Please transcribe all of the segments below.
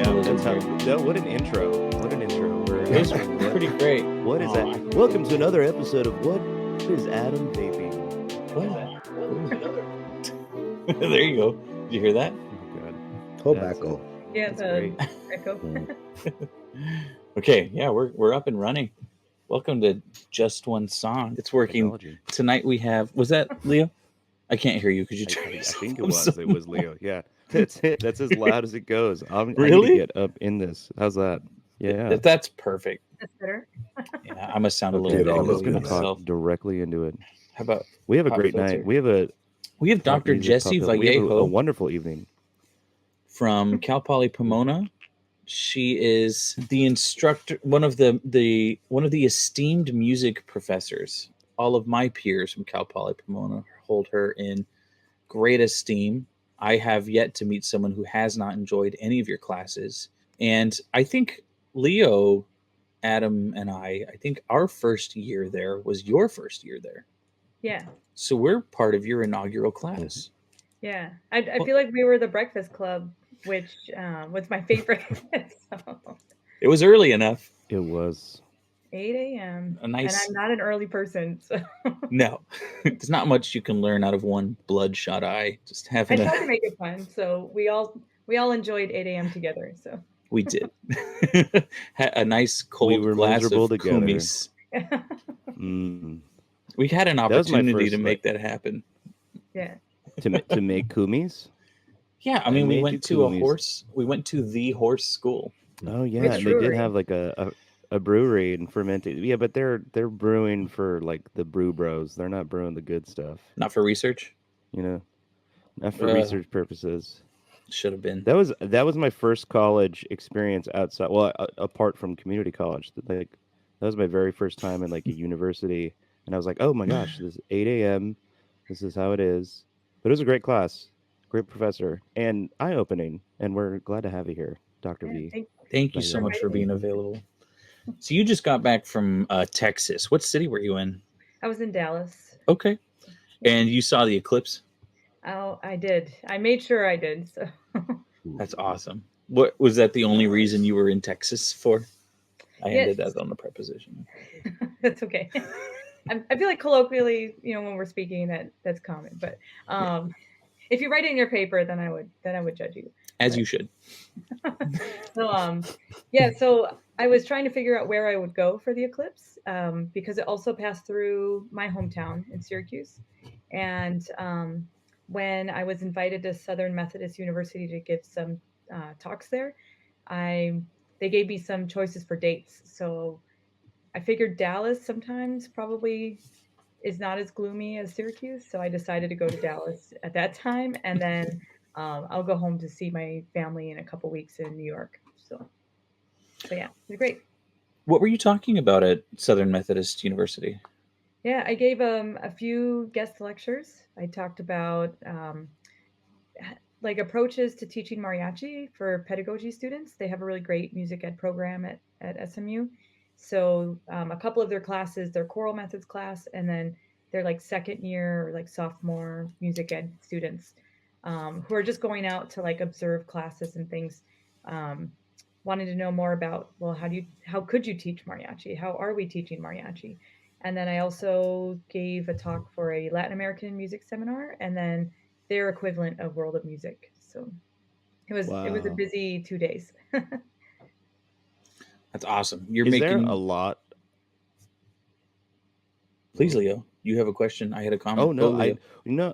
professionalism that's how. here. What an intro! What an intro! It was pretty great. What is that? Welcome to another episode of What is Adam Vaping? What? There you go. Did you hear that? Oh god. Tobacco. Yeah, That's the great. echo. Okay, yeah, we're up and running. Welcome to Just One Song. It's working. Technology. Tonight we have, was that Leo? I can't hear you. Could you turn I yourself think it up was. some- It was Leo. Yeah, that's it. That's as loud as it goes. I need Really? to get up in this. How's that? Yeah. That's perfect. That's better. Yeah, I'm gonna sound a Okay, little all I'm bit just gonna over talk myself. directly into it. How about We have a Pop great filter. night. We have pop Dr. music, Jessie pop filter. We have a Vallejo wonderful evening. from Cal Poly Pomona. She is the instructor, one of the esteemed music professors. All of my peers from Cal Poly Pomona hold her in great esteem. I have yet to meet someone who has not enjoyed any of your classes. And I think Leo, Adam, and I think our first year there was your first year there. Yeah, So we're part of your inaugural class. yeah. I feel like we were the Breakfast Club, which was my favorite. So, It was early enough. It was. 8 a.m. A nice- And I'm not an early person, so No, there's not much you can learn out of one bloodshot eye. Just I having tried to make it fun. So we all enjoyed 8 a.m. together. So we did had a nice cold We were glass miserable of together. kumis. Mm. We had an That was my opportunity first, to make that happen. yeah, To make kumis. Yeah, I I mean, we made went you to a kumis. horse. We went to the horse school. Oh yeah, Which and they did brewery? have like a brewery and fermented. Yeah, but they're brewing for like the brew bros. They're not brewing the good stuff. Not for research. You know, not for Uh, research purposes. Should have been. That was my first college experience outside. Well, apart from community college, like that was my very first time in like a university, and I was like, oh my gosh, this is 8 a.m. This is how it is. But it was a great class, great professor, and eye opening. And we're glad to have you here, Dr. yeah, V. Thank you so Right. much for being available. So you just got back from Texas. What city were you in? I was in Dallas. Okay. And you saw the eclipse? Oh, I did. I made sure I did. So That's awesome. What was that the only reason you were in Texas for? I ended Yes. that on the preposition. that's okay. I feel like colloquially, when we're speaking, that's common. But if you write it in your paper, then I would judge you. As you should. So yeah. So I was trying to figure out where I would go for the eclipse because it also passed through my hometown in Syracuse, and when I was invited to Southern Methodist University to give some talks there, they gave me some choices for dates. So I figured Dallas sometimes probably is not as gloomy as Syracuse, so I decided to go to Dallas at that time, and then I'll go home to see my family in a couple weeks in New York. So yeah, it was great. What were you talking about at Southern Methodist University? Yeah, I gave a few guest lectures. I talked about like approaches to teaching mariachi for pedagogy students. They have a really great music ed program at SMU. So a couple of their classes, their choral methods class, and then their like second year or like sophomore music ed students who are just going out to like observe classes and things, wanting to know more about, well, how could you teach mariachi? How are we teaching mariachi? And then I also gave a talk for a Latin American music seminar, and then their equivalent of World of Music. So it was a Wow. busy 2 days. That's awesome. You're Is making there a lot? Please, Leo. You have a question. I had a comment. Oh no, Leo.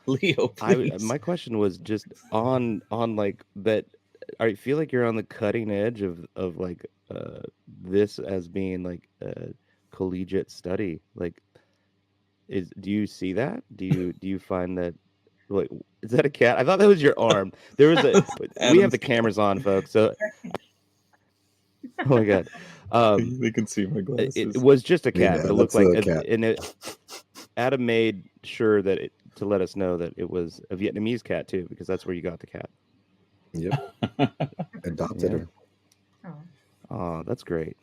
Leo, please. My question was just on like that. I feel like you're on the cutting edge of like this as being like a collegiate study. Like, do you see that? Do you find that? Like, is that a cat? I thought that was your arm. There was a. We have the cameras on, folks. So, oh my god, they can see my glasses. it was just a cat, Yeah, but it it looked looks like like a cat. and it. Adam made sure that to let us know that it was a Vietnamese cat too, because that's where you got the cat. Yep. Adopted Yeah. her. Oh. Oh, that's great.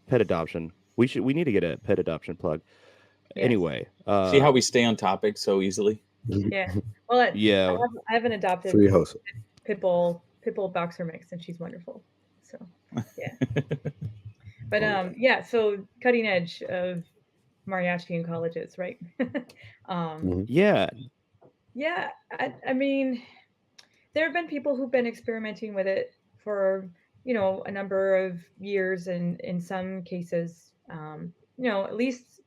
Pet adoption. We need to get a pet adoption plug. Yes. Anyway, See how we stay on topic so easily? Yeah. Well, yeah. I have an adopted Free host. pit bull Pitbull boxer mix, and she's wonderful. So yeah. But Oh, yeah, so cutting edge of mariachi in colleges, right? um, Mhm. Yeah. yeah, I mean, there have been people who've been experimenting with it for, a number of years, and in some cases, at least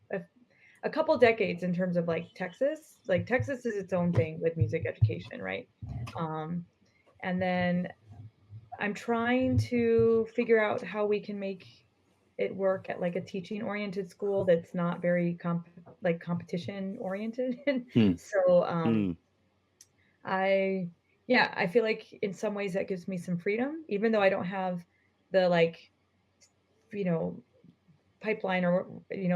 a couple decades in terms of like Texas. Like Texas is its own thing with music education, right? Um, and then I'm trying to figure out how we can make it work at like a teaching oriented school that's not very competition oriented. Hmm. So Mm. I yeah, I feel like in some ways that gives me some freedom, even though I don't have the like, you know, pipeline or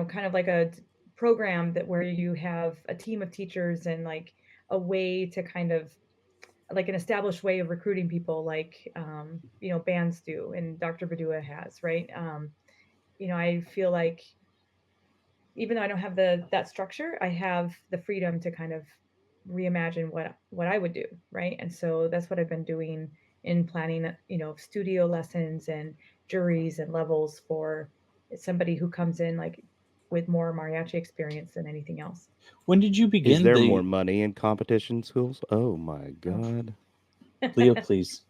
kind of like a program that where you have a team of teachers and like a way to kind of like an established way of recruiting people like bands do and Dr. Badua has, right? I feel like even though I don't have that structure, I have the freedom to kind of reimagine what I would do, right? And so that's what I've been doing in planning, studio lessons and juries and levels for somebody who comes in like with more mariachi experience than anything else. When did you Is begin there more the money in competition schools? Oh my Oh. God. Leo? Please,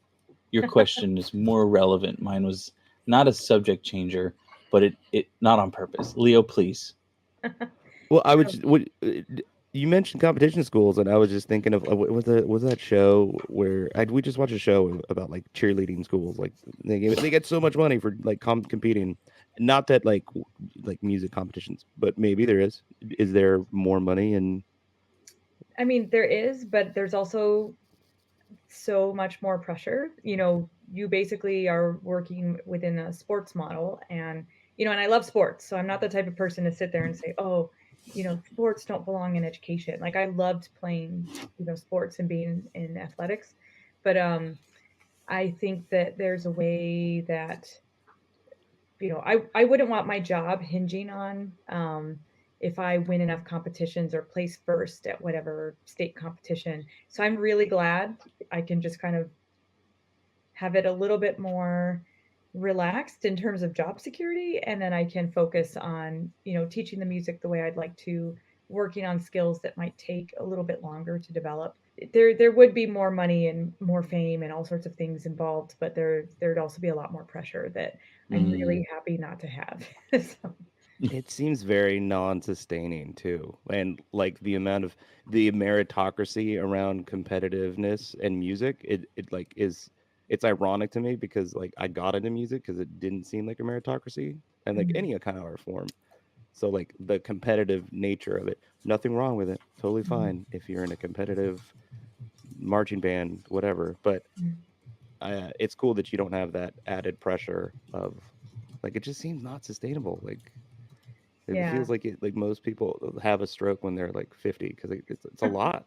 your question is more relevant. Mine was not a subject changer, but it not on purpose. Leo, please. Well, I was you mentioned competition schools, and I was just thinking of what was that show where we just watched a show about like cheerleading schools, like they get so much money for like competing, not that like music competitions, but maybe there is. Is there more money in? I mean, there is, but there's also so much more pressure. You basically are working within a sports model, and I love sports, so I'm not the type of person to sit there and say, "Oh, sports don't belong in education." Like I loved playing, sports and being in athletics, but I think that there's a way that I wouldn't want my job hinging on if I win enough competitions or place first at whatever state competition. So I'm really glad I can just kind of have it a little bit more relaxed in terms of job security, and then I can focus on teaching the music the way I'd like to, working on skills that might take a little bit longer to develop. There would be more money and more fame and all sorts of things involved, but there'd also be a lot more pressure that I'm Mm. really happy not to have. So, It seems very non-sustaining too, and like the meritocracy around competitiveness and music, it like is it's ironic to me because like I got into music because it didn't seem like a meritocracy and like mhm, any kind of art form. So like the competitive nature of it, nothing wrong with it, totally mhm, fine if you're in a competitive marching band, whatever. But mhm. it's cool that you don't have that added pressure of like it just seems not sustainable. Like it Yeah. feels like like most people have a stroke when they're like 50 because it's a lot.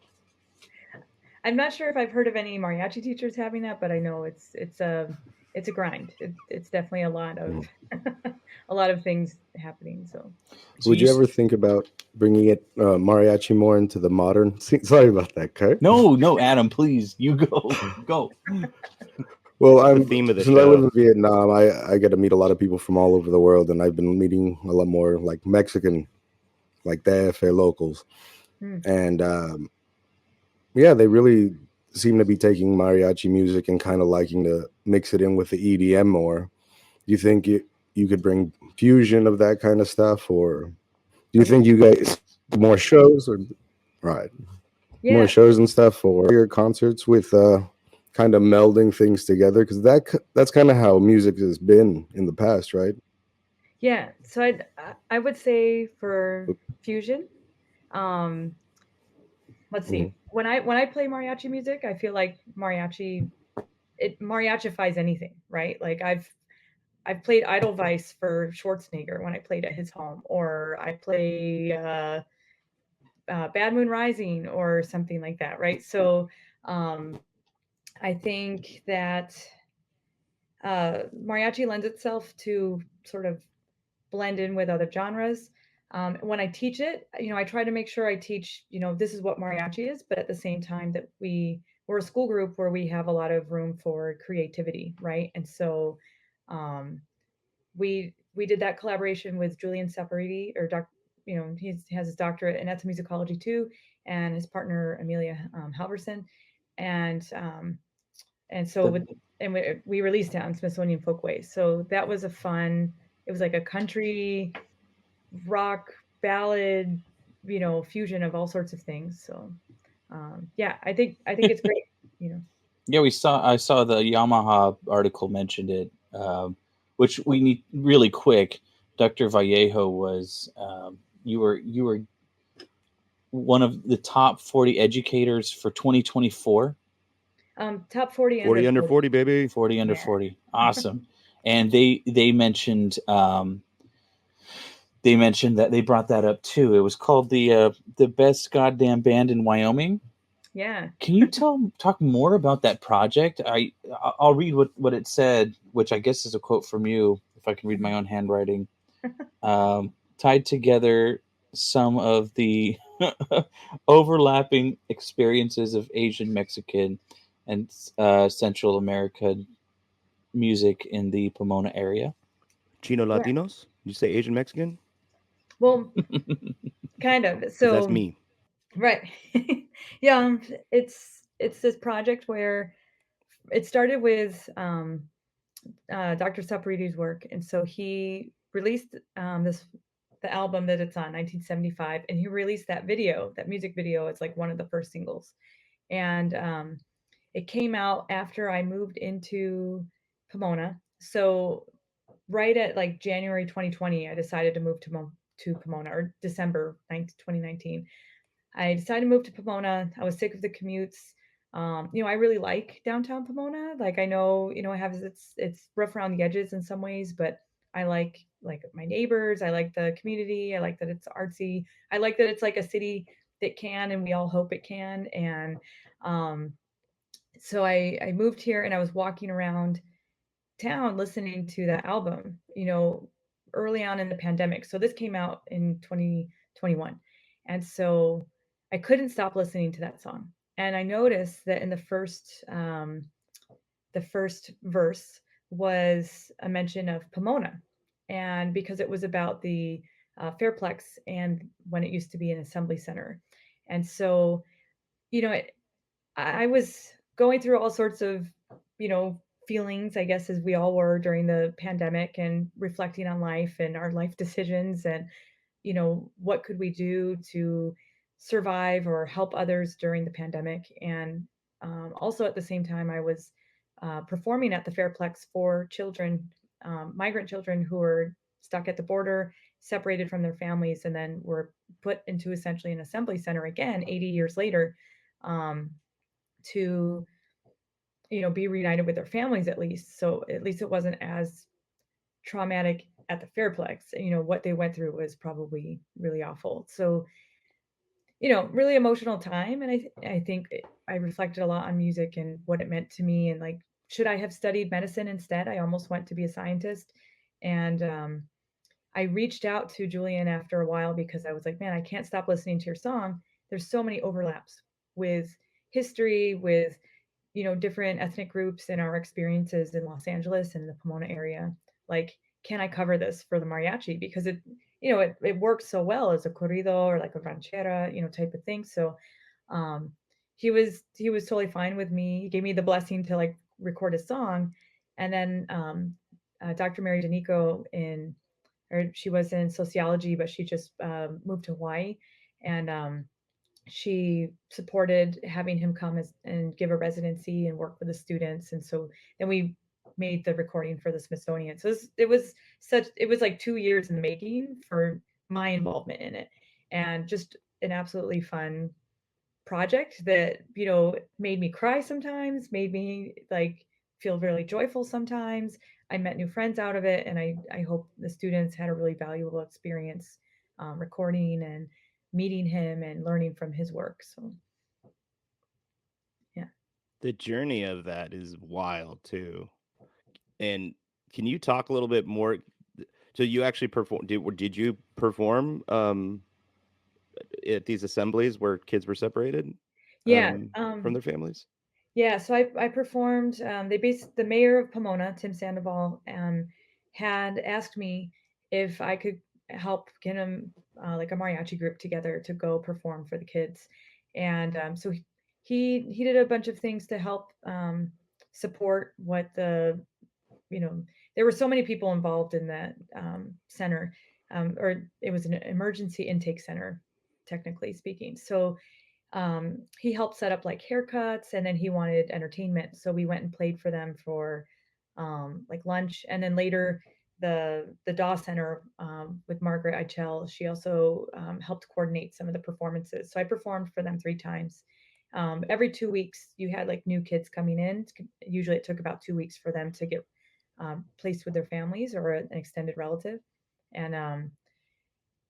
I'm not sure if I've heard of any mariachi teachers having that, but I know it's a grind. It's definitely a lot of Mhm. a lot of things happening. So So Would you ever think about bringing it mariachi more into the modern? Sorry about that, Kurt. no, Adam, please, you go. Well, It's the I'm theme of the since I live show. in Vietnam, I get to meet a lot of people from all over the world, and I've been meeting a lot more like Mexican, like the AFA locals, mm, and yeah, they really seem to be taking mariachi music and kind of liking to mix it in with the EDM more. Do you think you could bring fusion of that kind of stuff, or do you think you guys more shows or right more yeah, shows and stuff or your concerts with kind of melding things together because that's kind of how music has been in the past, right? yeah. So I would say for fusion, um, let's Mhm. see. When I play mariachi music, I feel like mariachi it mariachifies anything, right? Like I've played Edelweiss for Schwarzenegger when I played at his home, or I play Bad Moon Rising or something like that, right? So um, I think that mariachi lends itself to sort of blend in with other genres. When I teach it, I try to make sure I teach, this is what mariachi is, but at the same time that we're we're a school group where we have a lot of room for creativity, right? And so um, we did that collaboration with Julian Saporiti, or he has his doctorate in ethnomusicology too, and his partner Amelia Halverson, and so we released it on Smithsonian Folkways. So that was a fun. It was like a country rock ballad, fusion of all sorts of things. So yeah, I think it's great. Yeah, I saw the Yamaha article mentioned it, which we need really quick. Dr. Vallejo was you were one of the top 40 educators for 2024. Top 40 40 under 40, baby. 40 under Yeah. 40. Awesome. And they mentioned that they brought that up too. It was called the best goddamn band in Wyoming. Yeah. Can you talk more about that project? I'll read what it said, which I guess is a quote from you, if I can read my own handwriting. Tied together some of the overlapping experiences of Asian, Mexican, and Central American music in the Pomona area. Chino Yeah. Latinos? You say Asian Mexican? Well, kind of. 'Cause So that's me. Right. Yeah, it's this project where it started with Dr. Saporiti's work, and so he released the album that it's on, 1975, and he released that music video. It's like one of the first singles, and it came out after I moved into Pomona. So right at like January 2020, I decided to move to Pomona, or December 2019. I decided to move to Pomona. I was sick of the commutes. I really like downtown Pomona. Like, I know, it has it's rough around the edges in some ways, but I like my neighbors. I like the community. I like that it's artsy. I like that it's like a city that can, and we all hope it can. And um, so I moved here, and I was walking around town listening to that album, early on in the pandemic. So this came out in 2021. And so I couldn't stop listening to that song. And I noticed that in the first verse was a mention of Pomona. And because it was about the Fairplex and when it used to be an assembly center. And so, I was going through all sorts of, feelings, I guess, as we all were during the pandemic, and reflecting on life and our life decisions, and, what could we do to survive or help others during the pandemic. And also at the same time, I was performing at the Fairplex for children, migrant children who were stuck at the border, separated from their families, and then were put into essentially an assembly center again 80 years later. To be reunited with their families, at least. So at least it wasn't as traumatic at the Fairplex. What they went through was probably really awful. So really emotional time. And I think I reflected a lot on music and what it meant to me, and like, should I have studied medicine instead? I almost went to be a scientist. And I reached out to Julian after a while, because I was like, man, I can't stop listening to your song. There's so many overlaps with history, with different ethnic groups, and our experiences in Los Angeles and the Pomona area. Like, can I cover this for the mariachi? Because it works so well as a corrido or like a ranchera, type of thing. So um, he was totally fine with me. He gave me the blessing to like record a song. And then Dr. Mary Danico she was in sociology, but she just moved to Hawaii. And she supported having him come and give a residency and work with the students. And so then we made the recording for the Smithsonian. So it was like 2 years in the making for my involvement in it, and just an absolutely fun project that, made me cry sometimes, made me like feel really joyful sometimes. I met new friends out of it, and I hope the students had a really valuable experience recording and meeting him and learning from his work. So yeah. The journey of that is wild too. And can you talk a little bit more? So you actually did you perform at these assemblies where kids were separated Yeah. from their families? Yeah, so I performed. The mayor of Pomona, Tim Sandoval, had asked me if I could help get him like a mariachi group together to go perform for the kids, and so he did a bunch of things to help support what you know there were so many people involved in that center, or it was an emergency intake center, technically speaking. So he helped set up like haircuts, and then he wanted entertainment. So we went and played for them for like lunch. And then later, the DAW Center with Margaret Eichel, she also helped coordinate some of the performances. So I performed for them 3 times. Every 2 weeks, you had like new kids coming in. Usually it took about 2 weeks for them to get placed with their families or an extended relative. And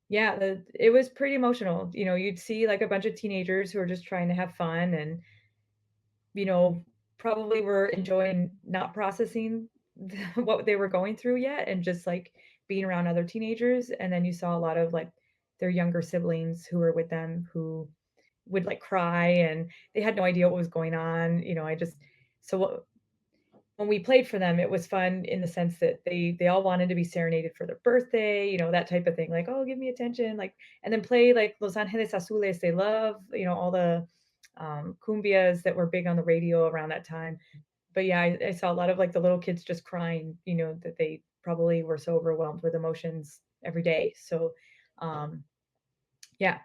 yeah, it was pretty emotional. You'd see like a bunch of teenagers who are just trying to have fun and, you know, probably were enjoying not processing what they were going through yet and just like being around other teenagers. And then you saw a lot of like their younger siblings who were with them who would like cry and they had no idea what was going on. So when we played for them, it was fun in the sense that they all wanted to be serenaded for their birthday, that type of thing. Like, oh, give me attention, like, and then play like Los Angeles Azules. They love, all the cumbias that were big on the radio around that time. But yeah, I saw a lot of like the little kids just crying, that they probably were so overwhelmed with emotions every day. So, yeah,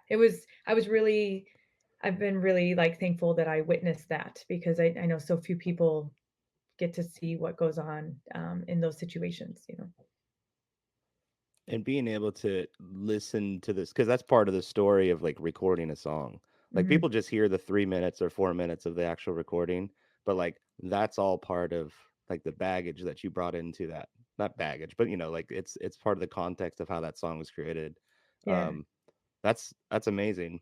I've been really like thankful that I witnessed that because I know so few people get to see what goes on in those situations. And being able to listen to this, because that's part of the story of like recording a song. Like Mhm. people just hear the 3 minutes or 4 minutes of the actual recording, but like that's all part of like the baggage that you brought into that. Not baggage, but like it's part of the context of how that song was created. Yeah. um that's amazing.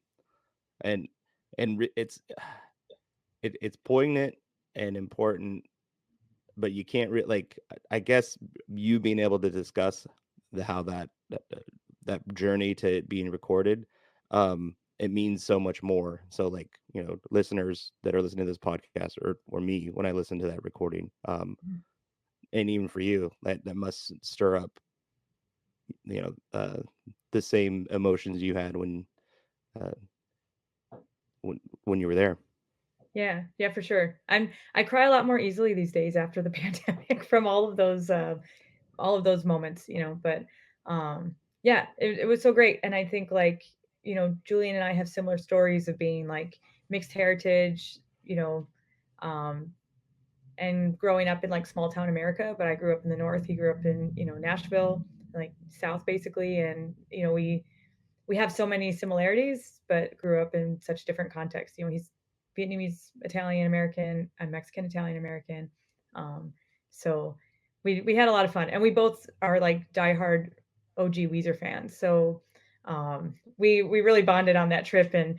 And it's it's poignant and important, but you can't like, I guess you being able to discuss how that journey to it being recorded, it means so much more. So like, listeners that are listening to this podcast, or me when I listen to that recording, Mhm. and even for you, that must stir up, you know, uh, the same emotions you had uh, when you were there. Yeah, yeah, for sure. I cry a lot more easily these days after the pandemic from all of those moments. But yeah, it was so great. And I think like, Julian and I have similar stories of being like mixed heritage, um, and growing up in like small town America, but I grew up in the north. He grew up in, Nashville, like south basically. And, we have so many similarities, but grew up in such different contexts. He's Vietnamese Italian American, I'm Mexican Italian American. Um, so we had a lot of fun, and we both are like diehard OG Weezer fans. So we really bonded on that trip, and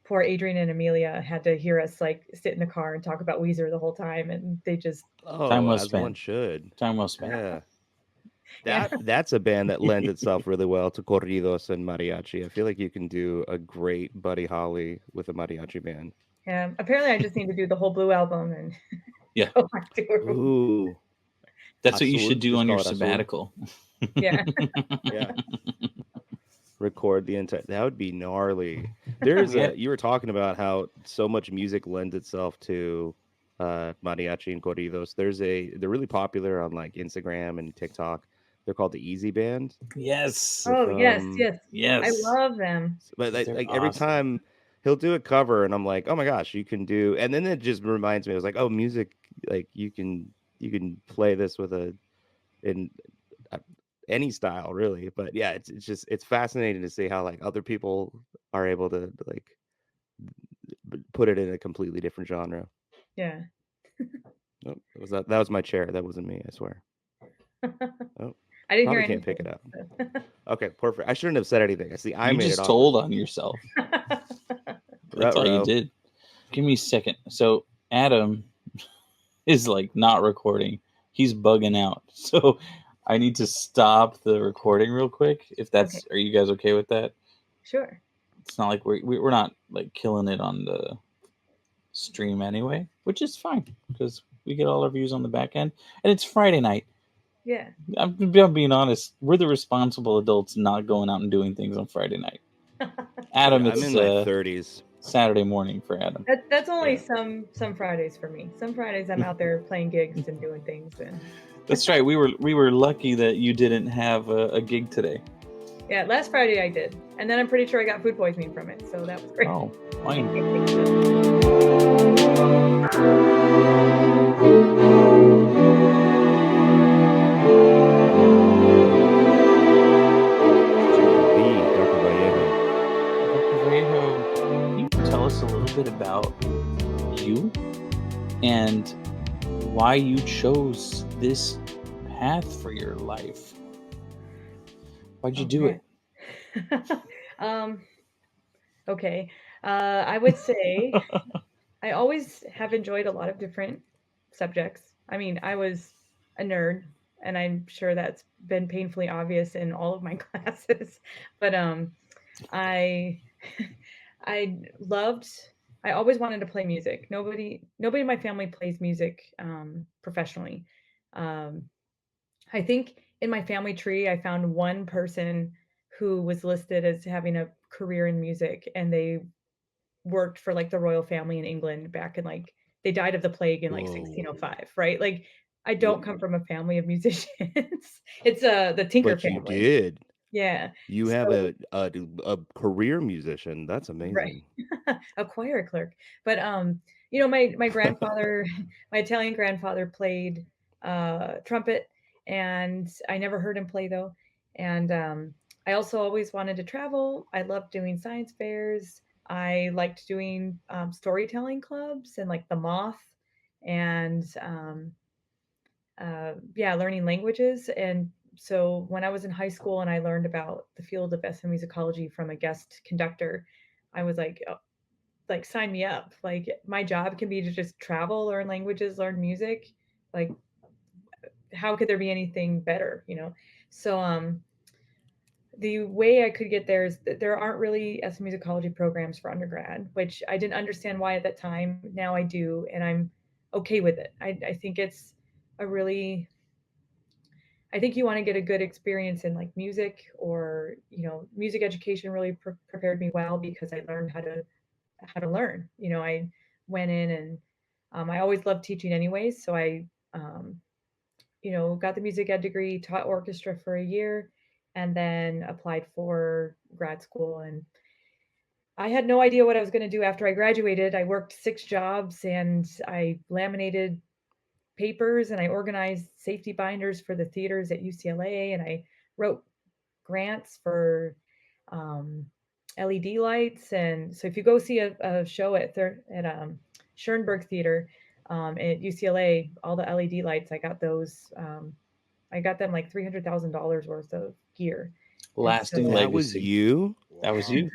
poor Adrian and Amelia had to hear us like sit in the car and talk about Weezer the whole time, and they just Time Oh, well as one spent. should. Time well spent. Yeah. yeah. That's a band that lends itself really well to corridos and mariachi. I feel like you can do a great Buddy Holly with a mariachi band. Apparently, I just need to do the whole Blue album and Yeah, go on tour. Ooh, that's what you should Azul. do Just on your call it Azul. sabbatical. Yeah. Yeah. Record the entire. That would be gnarly. There's Yeah. you were talking about how so much music lends itself to mariachi and corridos. They're really popular on like Instagram and TikTok. They're called the Easy Band Yes. with Oh, yes, yes. I Yes. love them. but They're like every awesome. time he'll do a cover and I'm like, oh my gosh, you can do. And then it just reminds me, I was like, oh, music, like you can play this with in uh, any style really. But yeah, it's just it's fascinating to see how like other people are able to like put it in a completely different genre. Yeah. Nope, that was my chair. That wasn't me, I swear. Oh, I didn't hear probably can't pick it anything. up. Okay, perfect. I shouldn't have said anything. I see. I You made it just awkward. told on yourself. That's all you Ruh-roh. did. Give me a second. So Adam is like not recording. He's bugging out. So I need to stop the recording real quick. If Okay, are you guys okay with that? sure. It's not like we're not like killing it on the stream anyway, which is fine because we get all our views on the back end, and it's Friday night. Yeah. I'm being honest. We're the responsible adults not going out and doing things on Friday night. Adam, Dude, I'm it's in my 30s. Saturday morning for Adam. That's only Yeah. some Fridays for me. Some Fridays I'm out there playing gigs and doing things, and That's right. We were lucky that you didn't have a gig today. yeah, last Friday I did, and then I'm pretty sure I got food poisoning from it, so that was great. Oh, fine. Dr. Vallejo. Dr. Vallejo, can you tell us a little bit about you and why you chose this path for your life? Why'd you do it? Okay. I would say I always have enjoyed a lot of different subjects. I mean, I was a nerd, and I'm sure that's been painfully obvious in all of my classes. But I I loved. I always wanted to play music. Nobody in my family plays music professionally. Um, I think in my family tree, I found one person who was listed as having a career in music, and they worked for like the royal family in England back in like they died of the plague in like Whoa. 1605, right? Like I don't come from a family of musicians. It's the Tinker But you family. did. Yeah. You have So a career musician. That's right. amazing. A choir clerk. But my grandfather, my Italian grandfather played trumpet, and I never heard him play though. And I also always wanted to travel. I loved doing science fairs. I liked doing storytelling clubs and like the Moth, and yeah, learning languages. And so when I was in high school and I learned about the field of ethnomusicology from a guest conductor, I was like sign me up. Like my job can be to just travel, learn languages, learn music. Like how could there be anything better, you know? So the way I could get there is that there aren't really ethnomusicology programs for undergrad, which I didn't understand why at that time. Now I do, and I'm okay with it. I think it's a really I think you want to get a good experience in like music, or music education really prepared me well because I learned how to learn. I went in, and I always loved teaching anyways, so I um, got the music ed degree, taught orchestra for a year, and then applied for grad school. And I had no idea what I was going to do after I graduated. I worked 6 jobs, and I laminated papers, and I organized safety binders for the theaters at UCLA, and I wrote grants for um, LED lights. And so if you go see a show at Schoenberg Theater at UCLA, all the LED lights, I got those. I got them like $300,000 worth of gear. And Lasting so, That was legacy. you? That was Wow. you.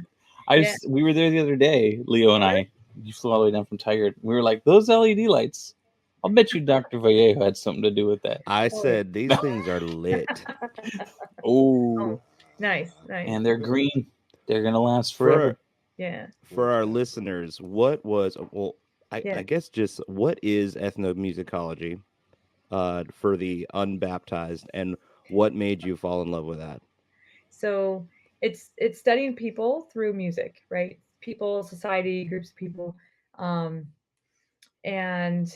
yeah. We were there the other day, Leo and I. You flew all the way down from Tigard. We were like, those LED lights. I'll bet you Dr. Vallejo had something to do with that. I Oh, yeah. said these things are lit. Oh, Oh, nice. and they're green. They're gonna last For forever. Yeah. for our listeners, what was I Yeah. guess just what is ethnomusicology for the unbaptized, and what made you fall in love with that? So it's studying people through music, right? People, society, groups of people. Um, and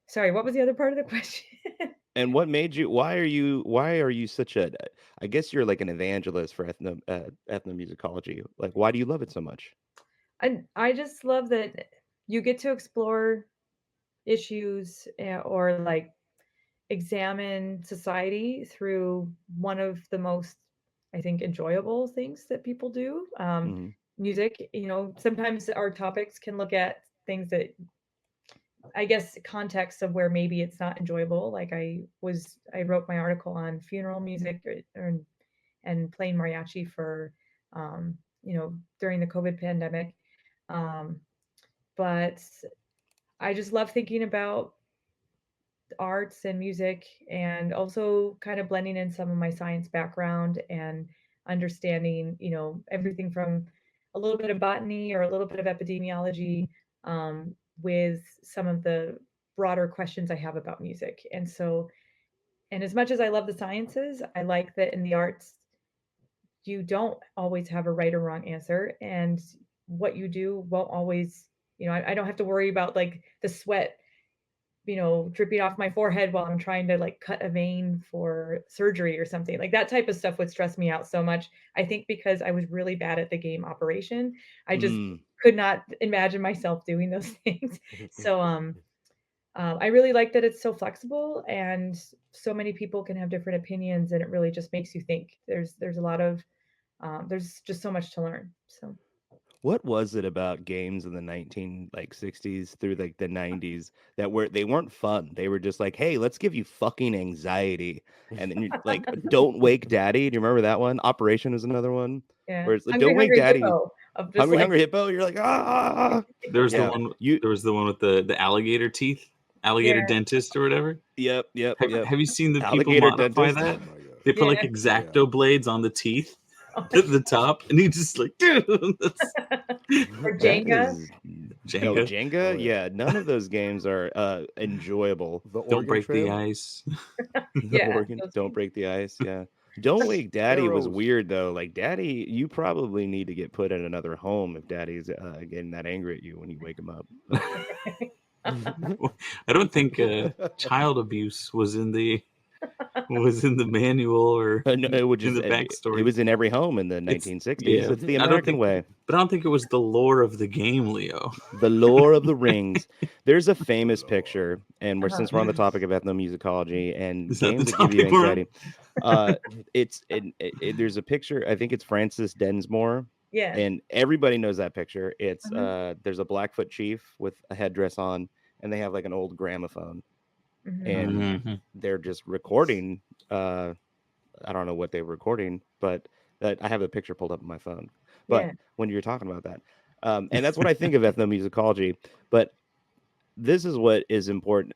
sorry, what was the other part of the question? And what made you? Why are you such a? I guess you're like an evangelist for ethnomusicology. Like, why do you love it so much? I just love that you get to explore issues, or like examine society through one of the most, I think, enjoyable things that people do. Hmm. Music, sometimes our topics can look at things that, I guess, context of where maybe it's not enjoyable. Like I wrote my article on funeral music, and playing mariachi for, during the COVID pandemic. Um, but I just love thinking about arts and music, and also kind of blending in some of my science background and understanding, everything from a little bit of botany or a little bit of epidemiology, with some of the broader questions I have about music. And so, and as much as I love the sciences, I like that in the arts, you don't always have a right or wrong answer. And what you do won't always, I don't have to worry about like the sweat, dripping off my forehead while I'm trying to like cut a vein for surgery or something. Like that type of stuff would stress me out so much. I think because I was really bad at the game operation, I just could not imagine myself doing those things. So, I really like that it's so flexible and so many people can have different opinions, and it really just makes you think. There's a lot of there's just so much to learn. So What was it about games in the 60s through like the 90s that they weren't fun? They were just like, "Hey, let's give you fucking anxiety." And then you like, "Don't Wake Daddy." Do you remember that one? Operation was another one. yeah, Where it's like, Hungry "Don't Wake Hungry Daddy." Hippo of just Hungry like Hungry Hippo. You're like, "Ah." There was Yeah. the one. There was the one with the alligator teeth, alligator Yeah. dentist or whatever. Yep. Have you seen the people Alligator modify dentist. that? Oh my God. They put like Yeah. X-Acto blades on the teeth Oh at the top, and he just like, dude, that's or That Jenga. is Jenga. Jenga. Oh, yeah. Yeah, none of those games are enjoyable. The Don't Oregon break the Trail. ice. The Yeah, Oregon, those don't games. break the ice. Yeah. Don't Wake Daddy was Arrows. weird though. Like Daddy, you probably need to get put in another home if Daddy's getting that angry at you when you wake him up. I don't think child abuse was in the manual or No, it would in just the it backstory. was in every home in the It's 1960s. yeah. It's the I don't American think, way. but I don't think it was the lore of the game, Leo. The Lore of the Rings. There's a famous Lore. picture, and since we're on the topic of ethnomusicology and Is that the games that give you topic we're on? anxiety, there's a picture. I think it's Francis Densmore, Yeah. and everybody knows that picture. It's Mhm. there's a Blackfoot chief with a headdress on, and they have like an old gramophone, and Mhm. they're just recording. I don't know what they were recording, but I have the picture pulled up on my phone. But Yeah. when you're talking about that, and that's what I think of ethnomusicology. But this is what is important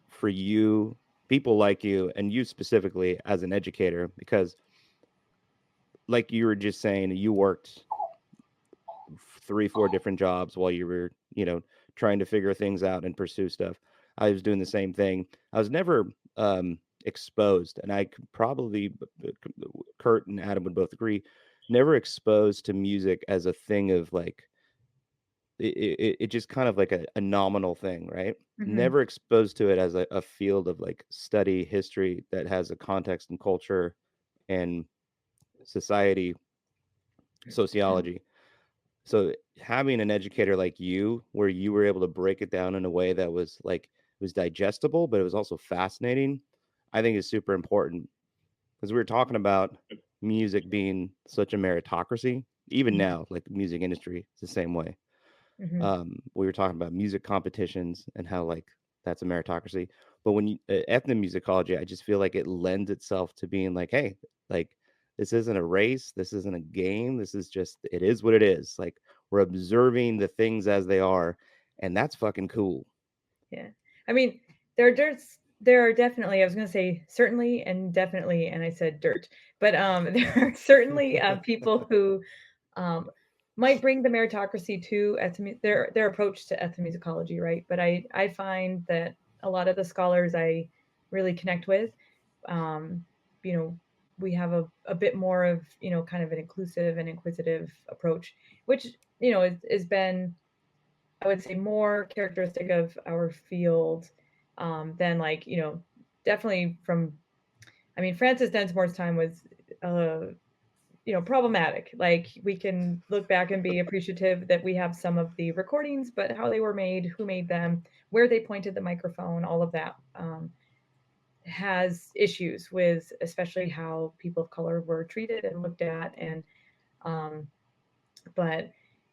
for you, people like you, and you specifically as an educator, because, like you were just saying, you worked 3, 4 different jobs while you were, trying to figure things out and pursue stuff. I was doing the same thing. I was never exposed, and I could probably, Kurt and Adam would both agree, never exposed to music as a thing of like, it just kind of like a nominal thing, right? Mhm. Never exposed to it as a field of like study history that has a context and culture and society, sociology. So having an educator like you, where you were able to break it down in a way that was like, it was digestible, but it was also fascinating, I think is super important. Because we were talking about music being such a meritocracy. Even Mhm. now, like the music industry, it's the same way. Mhm. We were talking about music competitions and how like that's a meritocracy. But when you ethnomusicology, I just feel like it lends itself to being like, hey, like this isn't a race, this isn't a game, this is just, it is what it is. Like we're observing the things as they are, and that's fucking cool. Yeah. I mean, there are definitely, I was going to say certainly and definitely, and I said dirt, but there are certainly people who um, might bring the meritocracy to their approach to ethnomusicology, right? But I find that a lot of the scholars I really connect with, um, you know, we have a bit more of, kind of an inclusive and inquisitive approach, which, has been, I would say, more characteristic of our field than like, definitely from, I mean, Francis Densmore's time was, problematic. Like we can look back and be appreciative that we have some of the recordings, but how they were made, who made them, where they pointed the microphone, all of that has issues with, especially how people of color were treated and looked at. And um, but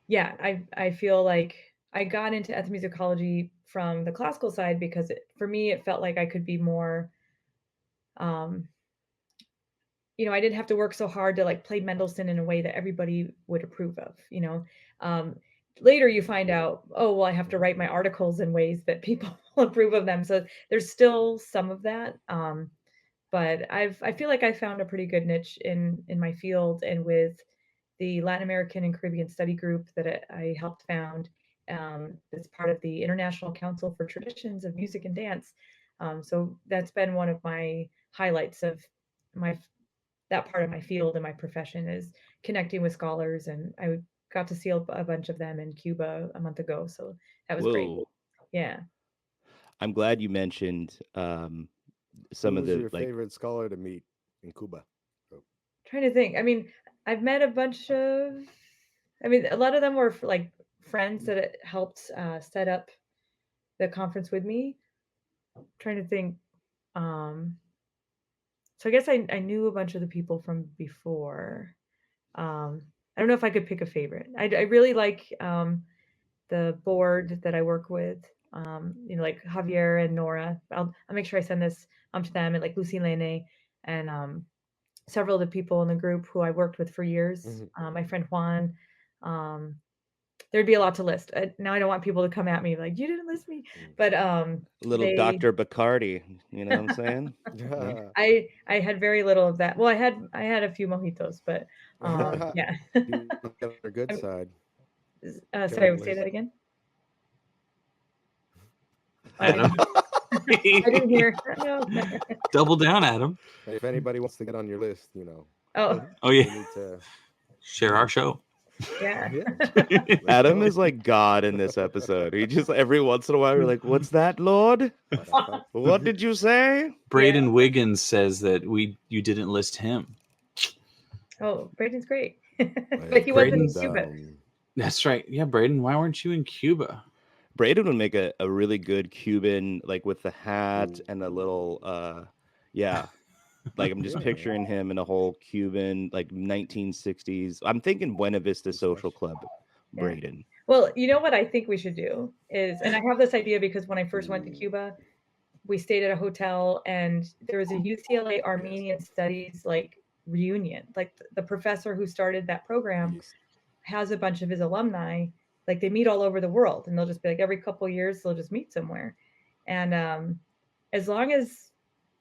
yeah, I feel like I got into ethnomusicology from the classical side because for me it felt like I could be more, um, I didn't have to work so hard to like play Mendelssohn in a way that everybody would approve of. Um, later you find out, oh well, I have to write my articles in ways that people will approve of them. So there's still some of that. But I feel like I found a pretty good niche in my field and with the Latin American and Caribbean study group that I helped found, It's part of the International Council for Traditions of Music and Dance. So that's been one of my highlights of that part of my field and my profession, is connecting with scholars. And I got to see a bunch of them in Cuba a month ago. So that was great. Whoa. Yeah. I'm glad you mentioned Who some of was the your favorite scholar to meet in Cuba? Trying to think. I mean, I've met a bunch of, I mean, a lot of them were like friends that helped set up the conference with me. Trying to think. So I guess I knew a bunch of the people from before. I don't know if I could pick a favorite. I really like the board that I work with. Like Javier and Nora. I'll make sure I send this to them, and like Lucy Lene and several of the people in the group who I worked with for years. My friend Juan. There'd be a lot to list. Now I don't want people to come at me like, you didn't list me, but little Dr. Bacardi, you know what I'm saying? I had very little of that. Well, I had a few mojitos, but yeah. You got a good side. Sorry, say that again. Adam. I didn't hear. No. Double down, Adam. If anybody wants to get on your list, you know. Oh you yeah. need to Share our show. Yeah. Adam is like God in this episode. He just every once in a while we're like, "What's that, Lord? What did you say?" Braden Wiggins says that you didn't list him. Oh, Braden's great, but he wasn't in Cuba. That's right. Yeah, Braden, why weren't you in Cuba? Braden would make a really good Cuban, like with the hat and a little, yeah. Like I'm just picturing him in a whole Cuban, like 1960s. I'm thinking Buena Vista Social Club, Braden. Well, you know what I think we should do is, and I have this idea because when I first went to Cuba, we stayed at a hotel and there was a UCLA Armenian Studies like reunion. Like the professor who started that program has a bunch of his alumni, like they meet all over the world, and they'll just be like every couple of years they'll just meet somewhere. And as long as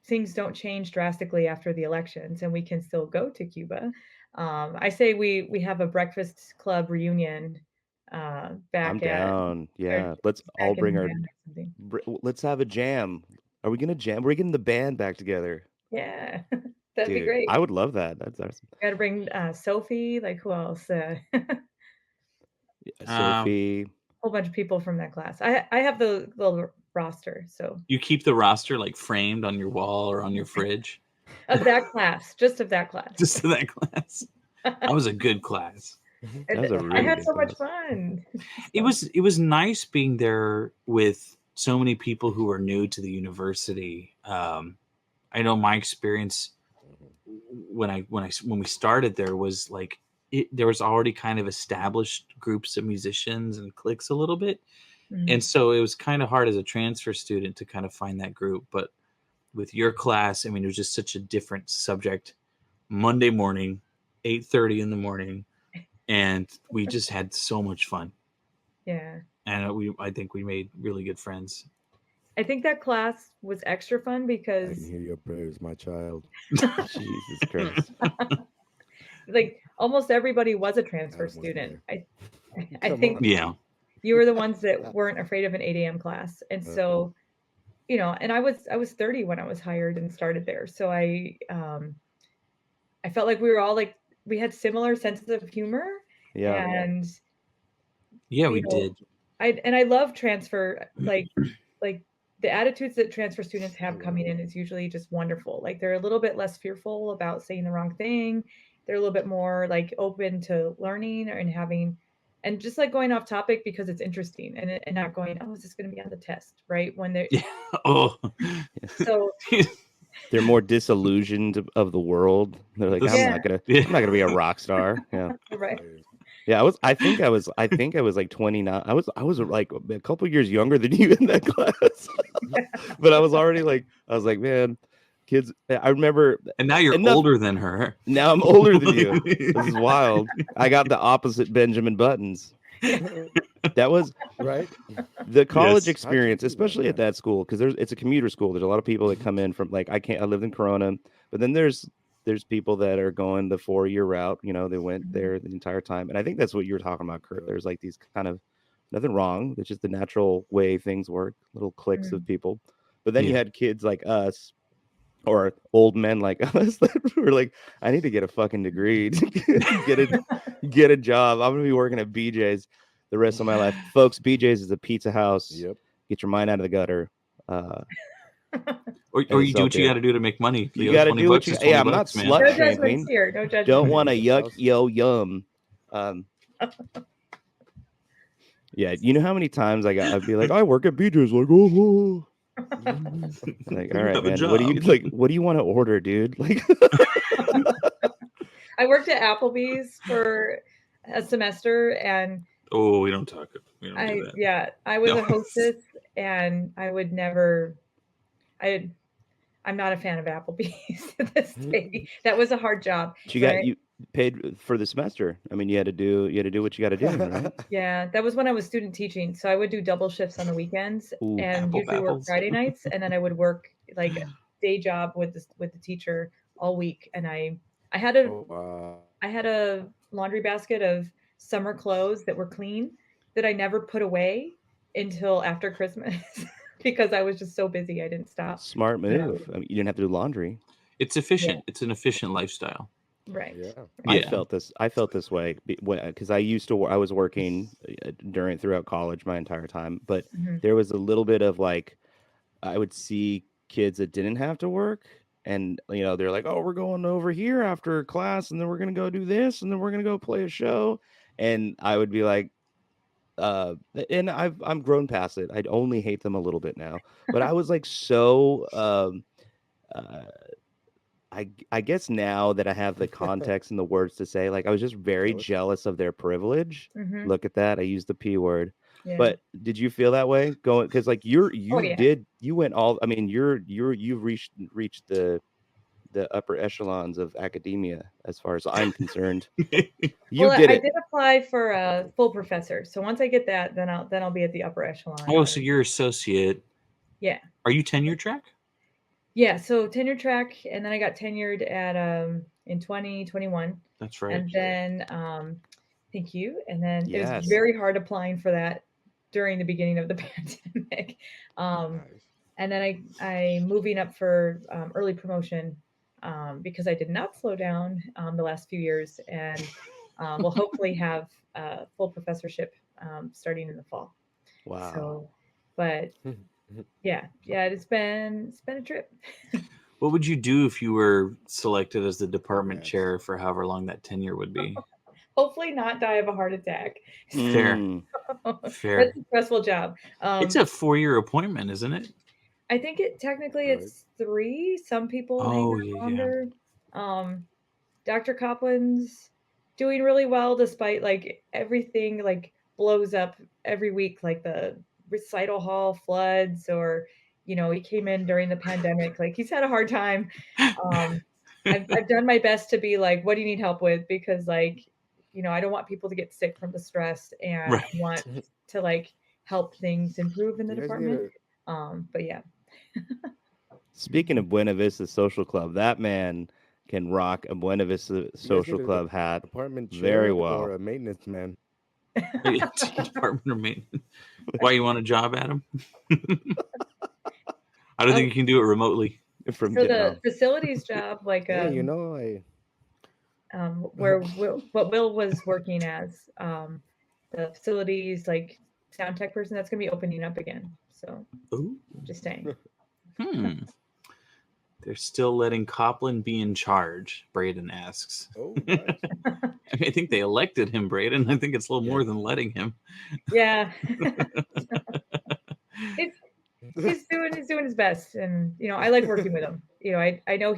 things don't change drastically after the elections and we can still go to Cuba, I say we have a breakfast club reunion back. I'm down. Yeah, let's all bring our. Let's have a jam. Are we gonna jam? We're getting the band back together. Yeah, that'd be great. I would love that. That's awesome. Got to bring Sophie. Like who else? Sophie. A whole bunch of people from that class. I have the little roster. So you keep the roster like framed on your wall or on your fridge of that class, just of that class. Just of that class. That was a good class. I had so much fun. It was nice being there with so many people who are new to the university. I know my experience when we started there was like there was already kind of established groups of musicians and cliques a little bit. And so it was kind of hard as a transfer student to kind of find that group. But with your class, I mean, it was just such a different subject. Monday morning, 8:30 in the morning, and we just had so much fun. Yeah. And I think we made really good friends. I think that class was extra fun because I can hear your prayers, my child. Jesus Christ. Like almost everybody was a transfer student. I think you were the ones that weren't afraid of an 8 a.m. class. And so, and I was 30 when I was hired and started there. So I felt like we were all like, we had similar senses of humor. Yeah. And we did. I love transfer, like the attitudes that transfer students have coming in is usually just wonderful. Like they're a little bit less fearful about saying the wrong thing. They're a little bit more like open to learning and just like going off topic because it's interesting and not going, oh, is this going to be on the test? Right. When they're, so they're more disillusioned of the world. They're like, I'm not gonna be a rock star. Yeah. Right. Yeah, I think I was like 29. I was like a couple years younger than you in that class. But I was like, man, kids, I remember. And now you're older than her. Now I'm older than you. This is wild. I got the opposite Benjamin Buttons. That was right. The college experience, especially at that school, because it's a commuter school. There's a lot of people that come in from I lived in Corona, but then there's people that are going the 4-year route. They went there the entire time. And I think that's what you're talking about, Kurt. There's like these kind of Nothing wrong. It's just the natural way things work. Little cliques of people. But then you Yeah. had kids like us, or old men like us, that were like, I need to get a fucking degree to get a job. I'm gonna be working at BJ's the rest of my life, folks. BJ's is a pizza house. Yep. Get your mind out of the gutter. Or And you do what you beer. got to do to make money. You got to do what $20 you. is Yeah, I'm $20, not man. slut No shaming. judgments here. No judgments. Don't want to That's yuck awesome. yo yum. Yeah, you know how many times I'd be like, I work at BJ's, like, oh. Like, all You right, have a man. What do you job. like? What do you want to order, dude? Like, I worked at Applebee's for a semester, and Oh, we don't talk. We don't do that. I was No. a hostess, and I would never. I'm not a fan of Applebee's to this day. That was a hard job. you paid for the semester. I mean, you had to do what you got to do, right? Yeah, that was when I was student teaching. So I would do double shifts on the weekends Ooh. and Apple usually work baffles. Friday nights, and then I would work like a day job with the teacher all week. And I had a Oh, wow. I had a laundry basket of summer clothes that were clean that I never put away until after Christmas because I was just so busy I didn't stop. Smart move. I mean, you didn't have to do laundry. It's efficient. It's an efficient lifestyle. Right. Yeah. I Yeah. felt this way because I was working throughout college my entire time, but Mhm. there was a little bit of like, I would see kids that didn't have to work, and they're like, oh, we're going over here after class, and then we're gonna go do this, and then we're gonna go play a show, and I would be like, and I'm grown past it. I'd only hate them a little bit now, but I was like so I guess now that I have the context and the words to say, like, I was just very jealous of their privilege. Mhm. Look at that. I used the P word. Yeah. But did you feel that way going? Because like you yeah. went all. I mean, you've reached the upper echelons of academia as far as I'm concerned. You Well, did I it. did apply for a full professor. So once I get that, then I'll be at the upper echelon. Oh, so you're associate. Yeah. Are you tenure track? Yeah, so tenure track, and then I got tenured at in 2021. That's right. And then thank you. And then it was Yes. very hard applying for that during the beginning of the pandemic. Nice. And then I moving up for early promotion because I did not slow down the last few years, and we'll hopefully have full professorship starting in the fall. Wow. So, but yeah, it's been a trip. What would you do if you were selected as the department Yes. chair for however long that tenure would be? Hopefully not die of a heart attack. Fair. Mm. Fair. That's a stressful job. It's a 4-year appointment, isn't it? I think technically Right. it's 3. Some people Oh, hang yeah, out longer. Dr. Copland's doing really well despite like everything like blows up every week, like the recital hall floods, or he came in during the pandemic. Like he's had a hard time. I've done my best to be like, what do you need help with? Because like, I don't want people to get sick from the stress, and Right. I want to like help things improve in the You guys need department. to- But yeah. Speaking of Buena Vista Social Club, that man can rock a Buena Vista Social need a Club hat. apartment chair Very well. or a maintenance man. Department of Maintenance. Why you want a job, Adam? I don't think you can do it remotely. From So the Vietnam. facilities job, like Yeah, where what Will was working as the facilities like sound tech person, that's gonna be opening up again. So Ooh. just saying. They're still letting Copland be in charge, Braden asks. Oh, nice. I mean, I think they elected him, Braden. I think it's a little more than letting him. Yeah. He's doing his best, and I like working with him. I know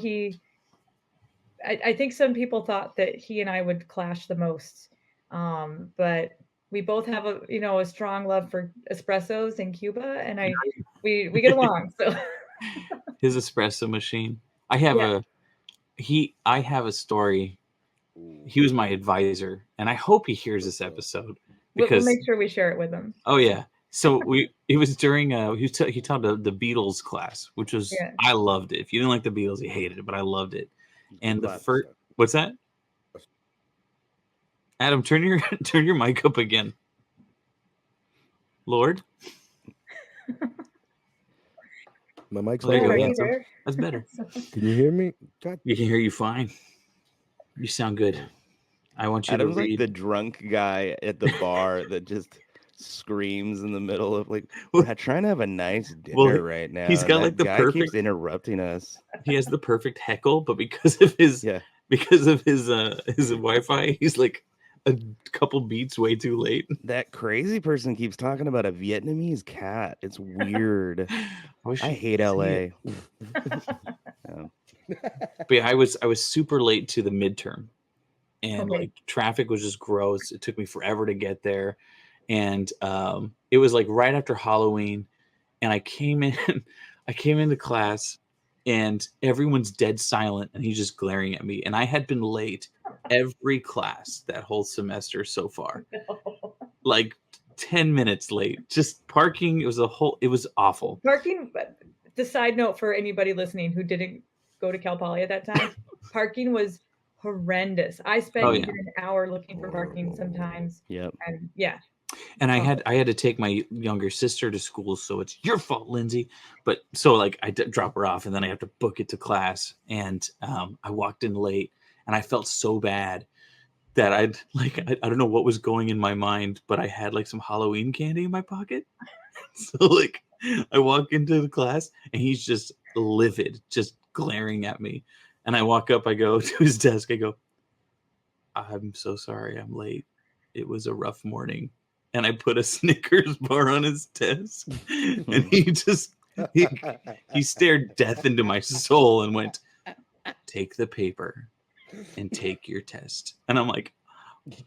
I think some people thought that he and I would clash the most, but we both have a strong love for espressos in Cuba, and we get along. So His espresso machine. I have a story. He was my advisor, and I hope he hears this episode because we'll make sure we share it with him. Oh yeah. So it was during he taught the Beatles class, which was I loved it. If you didn't like the Beatles, you hated it, but I loved it. And the first, what's that? Adam, turn your mic up again. Lord. My mic's There you not go. Are going you up. Handsome. there? That's better. Can you hear me? God. We can hear you fine. You sound good. I want you Adam's to like read. the drunk guy at the bar that just screams in the middle of like, we're trying to have a nice dinner right now. He's and got that like the guy keeps perfect. interrupting us. He has the perfect heckle, but because of his Yeah. his Wi-Fi, he's like a couple beats way too late. That crazy person keeps talking about a Vietnamese cat. It's weird. I hate LA. Yeah. But yeah, I was super late to the midterm, and Okay. like traffic was just gross. It took me forever to get there, and it was like right after Halloween, and I came into class, and everyone's dead silent, and he's just glaring at me, and I had been late every class that whole semester so far, like 10 minutes late. Just parking, it was awful. Parking, but the side note for anybody listening who didn't go to Cal Poly at that time, parking was horrendous. I spent Oh, yeah. even an hour looking for parking sometimes. Yep. And yeah. And I had to take my younger sister to school, so it's your fault, Lindsay. But so like I drop her off, and then I have to book it to class. And I walked in late, and I felt so bad that I don't know what was going in my mind, but I had like some Halloween candy in my pocket. So like I walk into the class, and he's just livid, just glaring at me. And I walk up, I go to his desk, I go, I'm so sorry, I'm late. It was a rough morning. And I put a Snickers bar on his desk, and he stared death into my soul and went, take the paper and take your test. And I'm like,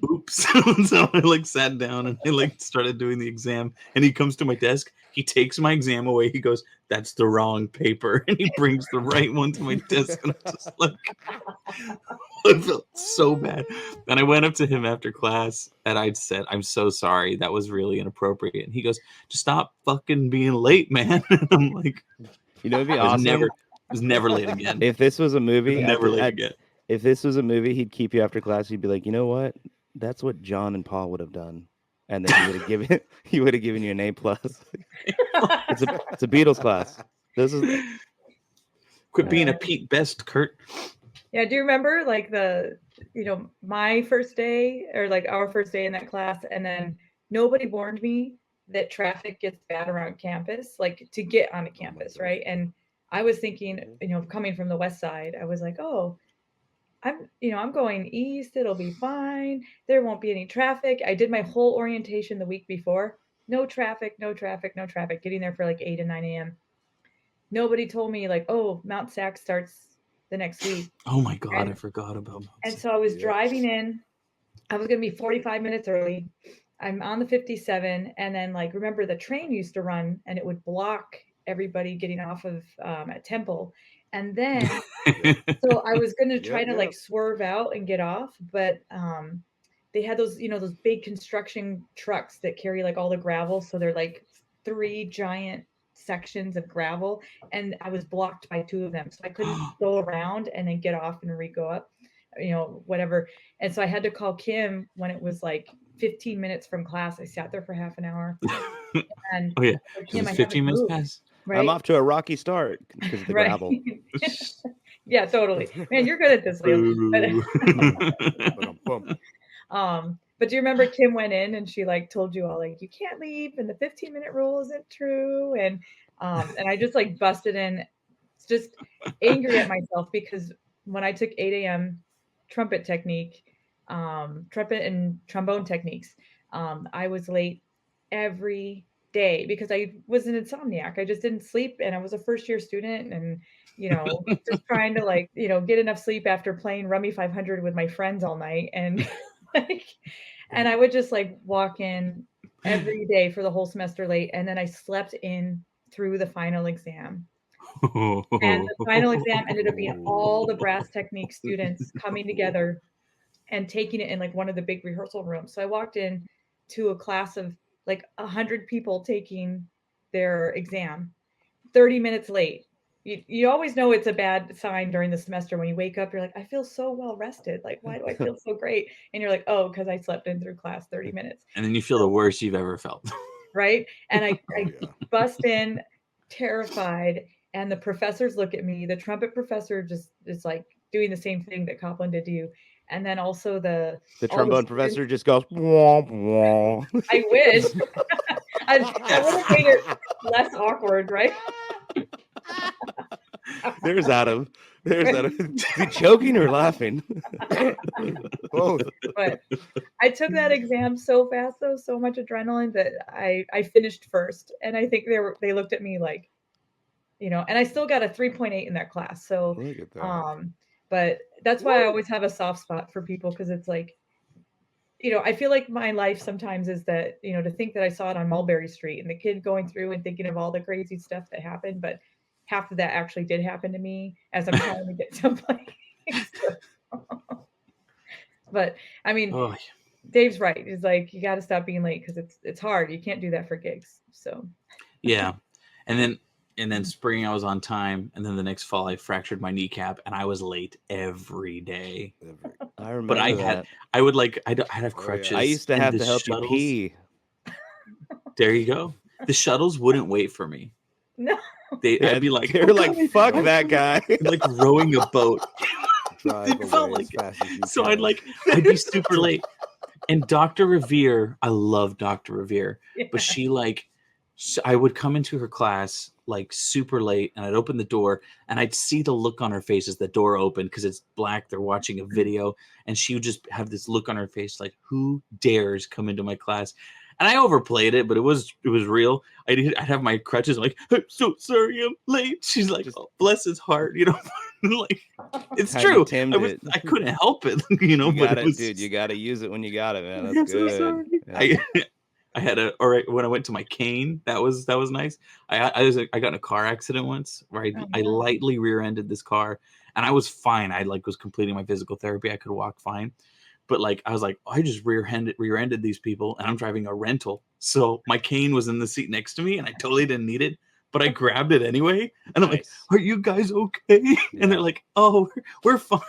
oops. So I like sat down, and I like started doing the exam, and he comes to my desk, he takes my exam away, he goes, that's the wrong paper, and he brings the right one to my desk, and I'm just like, I felt so bad. And I went up to him after class, and I said, I'm so sorry, that was really inappropriate. And he goes, just stop fucking being late, man. And I'm like, You know, it'd be I was awesome. never late again. If this was a movie, Never late again. If this was a movie, he'd keep you after class. He'd be like, you know what? That's what John and Paul would have done, and then he would have given you an A+. It's a Beatles class. This is Quit being a Pete Best, Kurt. Yeah, do you remember like my first day, or like our first day in that class, and then nobody warned me that traffic gets bad around campus, like to get onto campus, right? And I was thinking, coming from the west side, I was like, oh, I'm going east, it'll be fine. There won't be any traffic. I did my whole orientation the week before. No traffic, no traffic, no traffic. Getting there for like 8 and 9 a.m. Nobody told me like, oh, Mount Sac starts the next week. Oh my God, I forgot about Mount And Sac. so I was driving in. I was going to be 45 minutes early. I'm on the 57, and then like remember the train used to run, and it would block everybody getting off of at Temple, and then so I was going to try to like swerve out and get off, but they had those those big construction trucks that carry like all the gravel, so they're like 3 giant sections of gravel, and I was blocked by 2 of them, so I couldn't go around and then get off and re-go up, whatever. And so I had to call Kim when it was like 15 minutes from class. I sat there for half an hour. And oh yeah, Kim, it's 15 minutes past. right? I'm off to a rocky start because of the gravel. Yeah, totally. Man, you're good at this, Liam. But do you remember Kim went in and she like told you all like you can't leave and the 15-minute rule isn't true, and I just like busted in, just angry at myself because when I took 8 a.m. trumpet and trombone techniques, I was late every day because I was an insomniac. I just didn't sleep, and I was a first-year student, and just trying to like get enough sleep after playing Rummy 500 with my friends all night, and like, and I would just like walk in every day for the whole semester late, and then I slept in through the final exam. And the final exam ended up being all the brass technique students coming together and taking it in like one of the big rehearsal rooms. So I walked in to a class of like 100 people taking their exam 30 minutes late. You always know it's a bad sign during the semester when you wake up, you're like, I feel so well rested. Like, why do I feel so great? And you're like, oh, because I slept in through class 30 minutes. And then you feel the worst you've ever felt. right? And I Oh yeah. bust in terrified, and the professors look at me. The trumpet professor just is like doing the same thing that Copland did to you. And then also The all the trombone students, professor just goes, womp, womp. I wish. That would have made it less awkward, right? There's Adam. There's Adam. Is he choking or laughing? Both. But I took that exam so fast, though, so much adrenaline that I finished first, and I think they looked at me like, and I still got a 3.8 in that class. So, Look at that. but that's why I always have a soft spot for people, because it's like, I feel like my life sometimes is that, to think that I saw it on Mulberry Street and the kid going through and thinking of all the crazy stuff that happened, but half of that actually did happen to me as I'm trying to get someplace. But I mean, Oh, Dave's right. He's like, you got to stop being late, because it's hard. You can't do that for gigs. So yeah. And then spring I was on time, and then the next fall I fractured my kneecap, and I was late every day. I remember But I that. I'd have Oh, yeah. crutches. I used to and have the to help you shuttles- pee. There you go. The shuttles wouldn't wait for me. no, I'd be like, They're "I'm like, coming, fuck I'm that coming." guy. Like rowing a boat. Drive It felt away like as fast as you So can. I'd be super late. And Dr. Revere, I love Dr. Revere, yeah. but she I would come into her class like super late, and I'd open the door, and I'd see the look on her face as the door opened, because it's black. They're watching a video, and she would just have this look on her face like, who dares come into my class? And I overplayed it, but it was real. I'd have my crutches, like, I'm so sorry I'm late. She's like, Just- oh, bless his heart, like, it's Kinda true. Timmed it. I couldn't help it, You but got it it, was, dude. You got to use it when you got it, man. That's I'm so good. sorry. Yeah. I had when I went to my cane, that was nice. I got in a car accident once where Oh, I no. lightly rear-ended this car, and I was fine. I was completing my physical therapy. I could walk fine. But I was like, I just rear-ended these people, and I'm driving a rental. So my cane was in the seat next to me, and I totally didn't need it, but I grabbed it anyway. And I'm like, Nice. are you guys okay? Yeah. And they're like, oh, we're fine.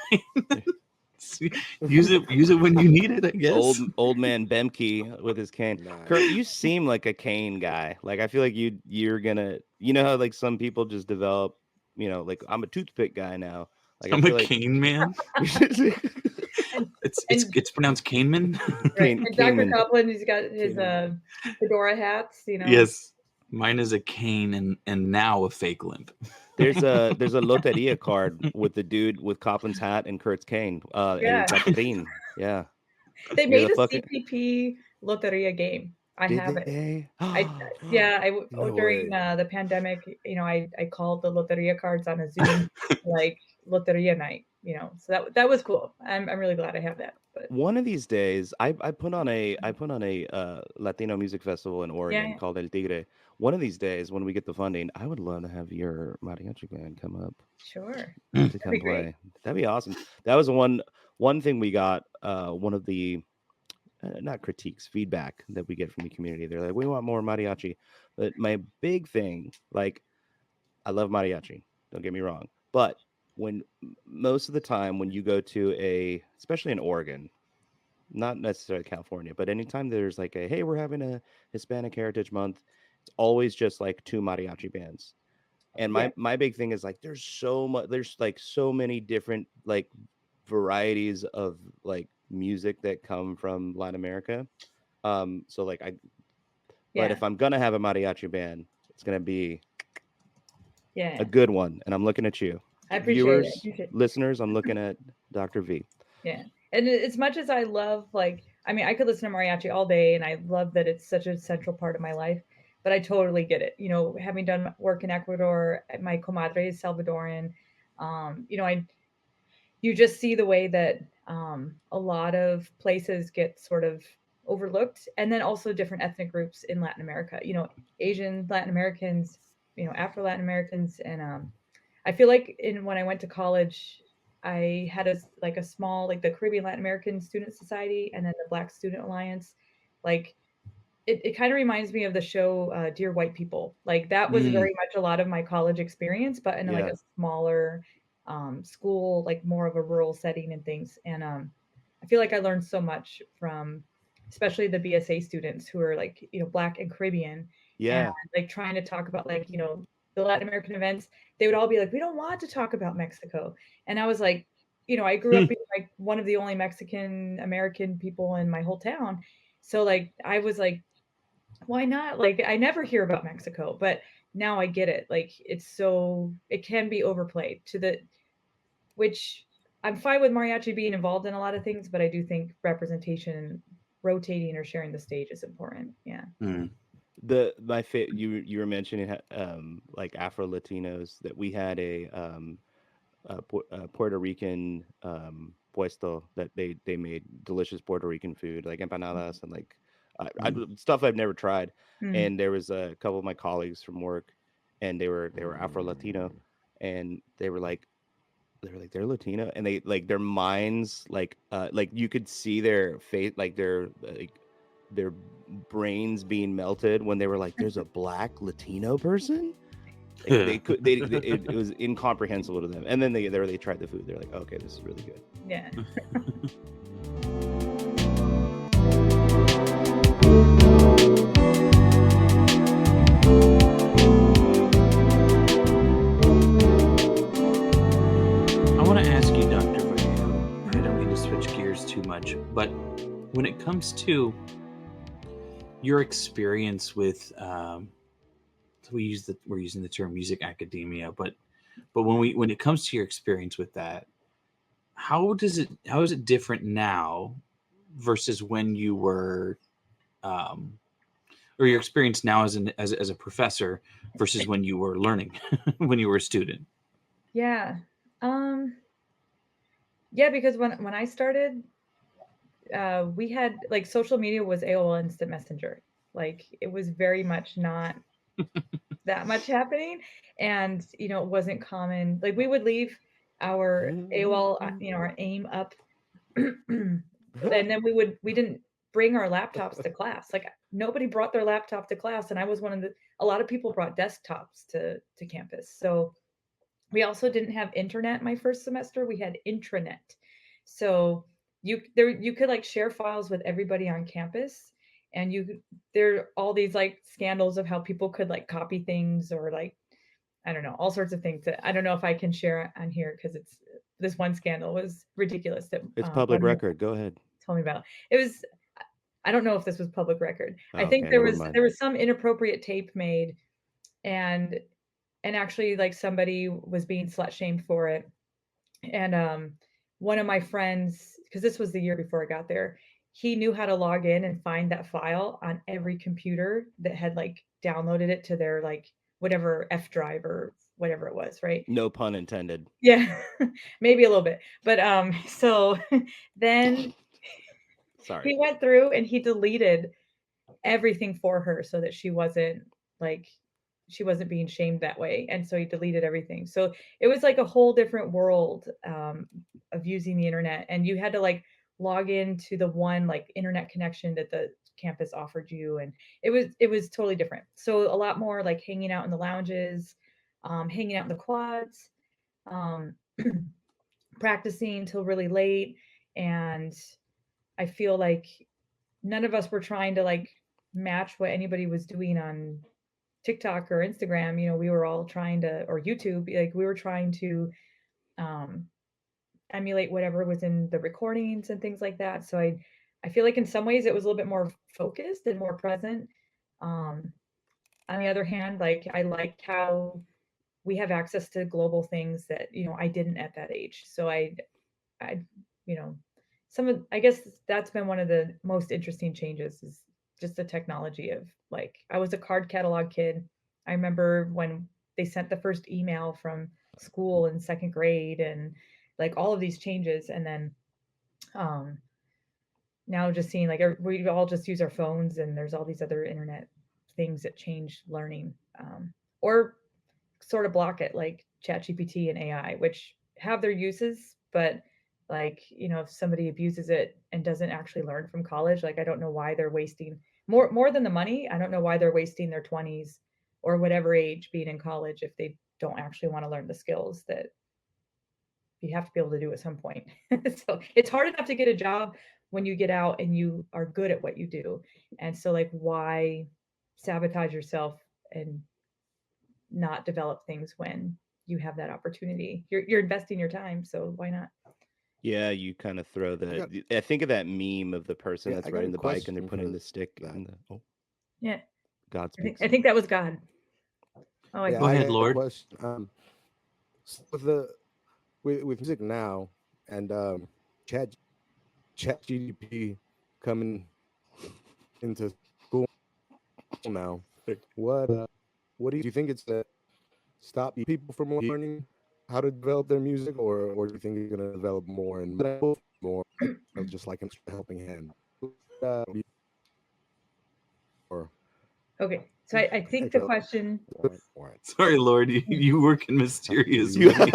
use it when you need it, I guess. Old man Boehmke with his cane. Nice. Kurt, you seem like a cane guy. Like, I feel like you're gonna, how like some people just develop, like I'm a toothpick guy now. Like I I'm feel a like cane man. And It's pronounced Caneman. right. And Dr. Kaneman. Copland, he's got his Kaneman. fedora hats. Yes, mine is a cane and now a fake limp. There's a loteria card with the dude with Copland's hat and Kurt's cane. Yeah. And Catherine. Yeah. They You're made the a fucking- CPP Loteria game. I Did have it. they? No During way. the pandemic, I called the Loteria cards on a Zoom, like Loteria night, so that was cool. I'm really glad I have that. But One of these days, I put on a Latino music festival in Oregon yeah, called El Tigre. One of these days, when we get the funding, I would love to have your mariachi band come up sure. to come be great. play. That'd be awesome. That was one thing we got. One of the not critiques, feedback that we get from the community. They're like, we want more mariachi. But my big thing, like, I love mariachi. Don't get me wrong, but most of the time when you go to especially in Oregon, not necessarily California, but anytime there's like hey, we're having a Hispanic Heritage Month, it's always just like two mariachi bands. And Yeah. my big thing is like there's like so many different like varieties of like music that come from Latin America. So like but Yeah. if I'm gonna have a mariachi band, it's gonna be Yeah. a good one. And I'm looking at you. I appreciate Viewers, it. I appreciate it. listeners, I'm looking at Dr. V. Yeah. And as much as I love, I could listen to mariachi all day, and I love that it's such a central part of my life, but I totally get it. Having done work in Ecuador, my comadre is Salvadoran. You just see the way that a lot of places get sort of overlooked, and then also different ethnic groups in Latin America, Asian Latin Americans, Afro Latin Americans. And I feel like when I went to college, I had a small, like the Caribbean Latin American Student Society, and then the Black Student Alliance. Like it kind of reminds me of the show Dear White People. Like that was very much a lot of my college experience, but in like Yeah. a smaller school, like more of a rural setting and things. And I feel like I learned so much from especially the BSA students who are like, Black and Caribbean, and Yeah. like trying to talk about like, the Latin American events. They would all be like, we don't want to talk about Mexico. And I was like, I grew up being like one of the only Mexican American people in my whole town. So like, I was like, why not? Like, I never hear about Mexico, but now I get it. Like, it can be overplayed which I'm fine with mariachi being involved in a lot of things, but I do think representation, rotating or sharing the stage is important. Yeah. Mm. You were mentioning like Afro Latinos, that we had a Puerto Rican puesto that they made delicious Puerto Rican food, like empanadas and like stuff I've never tried. Mm. And there was a couple of my colleagues from work, and they were Afro Latino, and they're Latino, and they like their minds like you could see their face, like their brains being melted when they were like, "There's a Black Latino person." Like it was incomprehensible to them. And then they tried the food. They're like, okay, this is really good. Yeah. I want to ask you, Dr. Vallejo, I don't mean to switch gears too much, but when it comes to your experience with, we're using the term music academia, but when it comes to your experience with that, how is it different now versus when you were, or your experience now as a professor versus when you were learning, when you were a student? Yeah. Yeah, because when I started, we had like social media was AOL Instant Messenger. Like it was very much not that much happening, and it wasn't common. Like we would leave our AOL, our AIM up, and then we didn't bring our laptops to class. Like nobody brought their laptop to class, and I was a lot of people brought desktops to campus. So we also didn't have internet my first semester. We had intranet. So you could like share files with everybody on campus, and there are all these like scandals of how people could like copy things, or like I don't know, all sorts of things that I don't know if I can share on here, because it's this one scandal was ridiculous that It's public one record. Go ahead. told me about. It was, I don't know if this was public record. I think Okay, never mind. there was some inappropriate tape made, and actually like somebody was being slut shamed for it. And one of my friends, because this was the year before I got there, he knew how to log in and find that file on every computer that had like downloaded it to their like whatever F drive or whatever it was, right? No pun intended. Yeah, maybe a little bit. But so then Sorry. he went through and he deleted everything for her so that she wasn't being shamed that way. And so he deleted everything. So it was like a whole different world of using the internet, and you had to like log into the one like internet connection that the campus offered you, and it was totally different. So a lot more like hanging out in the lounges, hanging out in the quads, um, practicing till really late. And I feel like none of us were trying to like match what anybody was doing on TikTok or Instagram. We were all trying to, or YouTube, like we were trying to um, emulate whatever was in the recordings and things like that. So I feel like in some ways it was a little bit more focused and more present. Um, on the other hand, like I liked how we have access to global things that I didn't at that age. So I I guess that's been one of the most interesting changes, is just the technology of like, I was a card catalog kid. I remember when they sent the first email from school in second grade, and like all of these changes. And then um now just seeing like we all just use our phones, and there's all these other internet things that change learning, or sort of block it, like ChatGPT and AI, which have their uses, but like, if somebody abuses it and doesn't actually learn from college, like I don't know why they're wasting more than the money. I don't know why they're wasting their 20s or whatever age being in college if they don't actually want to learn the skills that you have to be able to do at some point. So it's hard enough to get a job when you get out and you are good at what you do. And so like, why sabotage yourself and not develop things when you have that opportunity? You're investing your time, so why not? Yeah, you kind of throw I think of that meme of the person Yeah, that's I got riding a the bike and they're question putting for the stick that. in the. Oh, Yeah, God I think, speaks. I think that was God. Oh, Yeah, Go I ahead, got a Lord. question. With music now and chat GDP coming into school now, what do you think it's to stop people from learning how to develop their music, or do you think it's going to develop more and more, just like an extra helping hand? Or okay. So I think the extra question warrant. Sorry, Lord, you work in mysterious You- ways.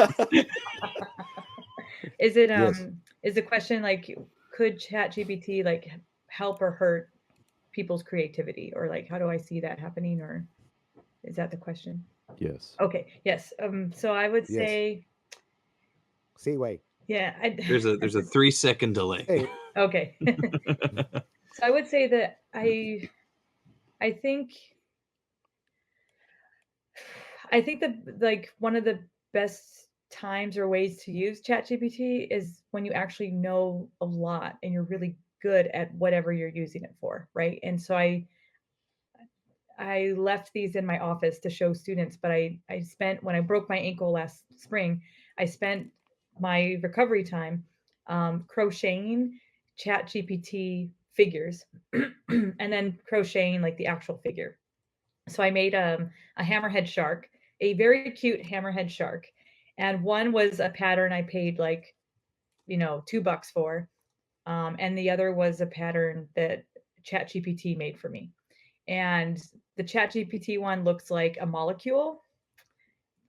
is it Yes. is the question like, could ChatGPT like help or hurt people's creativity, or like how do I see that happening, or is that the question? Yes. Okay, yes. So I would Yes. say, Seaway. yeah, There's a 3-second delay. Hey. okay. So I would say that I think that like one of the best times or ways to use ChatGPT is when you actually know a lot and you're really good at whatever you're using it for, right? And so I left these in my office to show students, but I spent, when I broke my ankle last spring, I spent my recovery time crocheting ChatGPT figures and then crocheting like the actual figure. So I made a hammerhead shark, a very cute hammerhead shark. And one was a pattern I paid like, $2 for. And the other was a pattern that ChatGPT made for me. And the ChatGPT one looks like a molecule.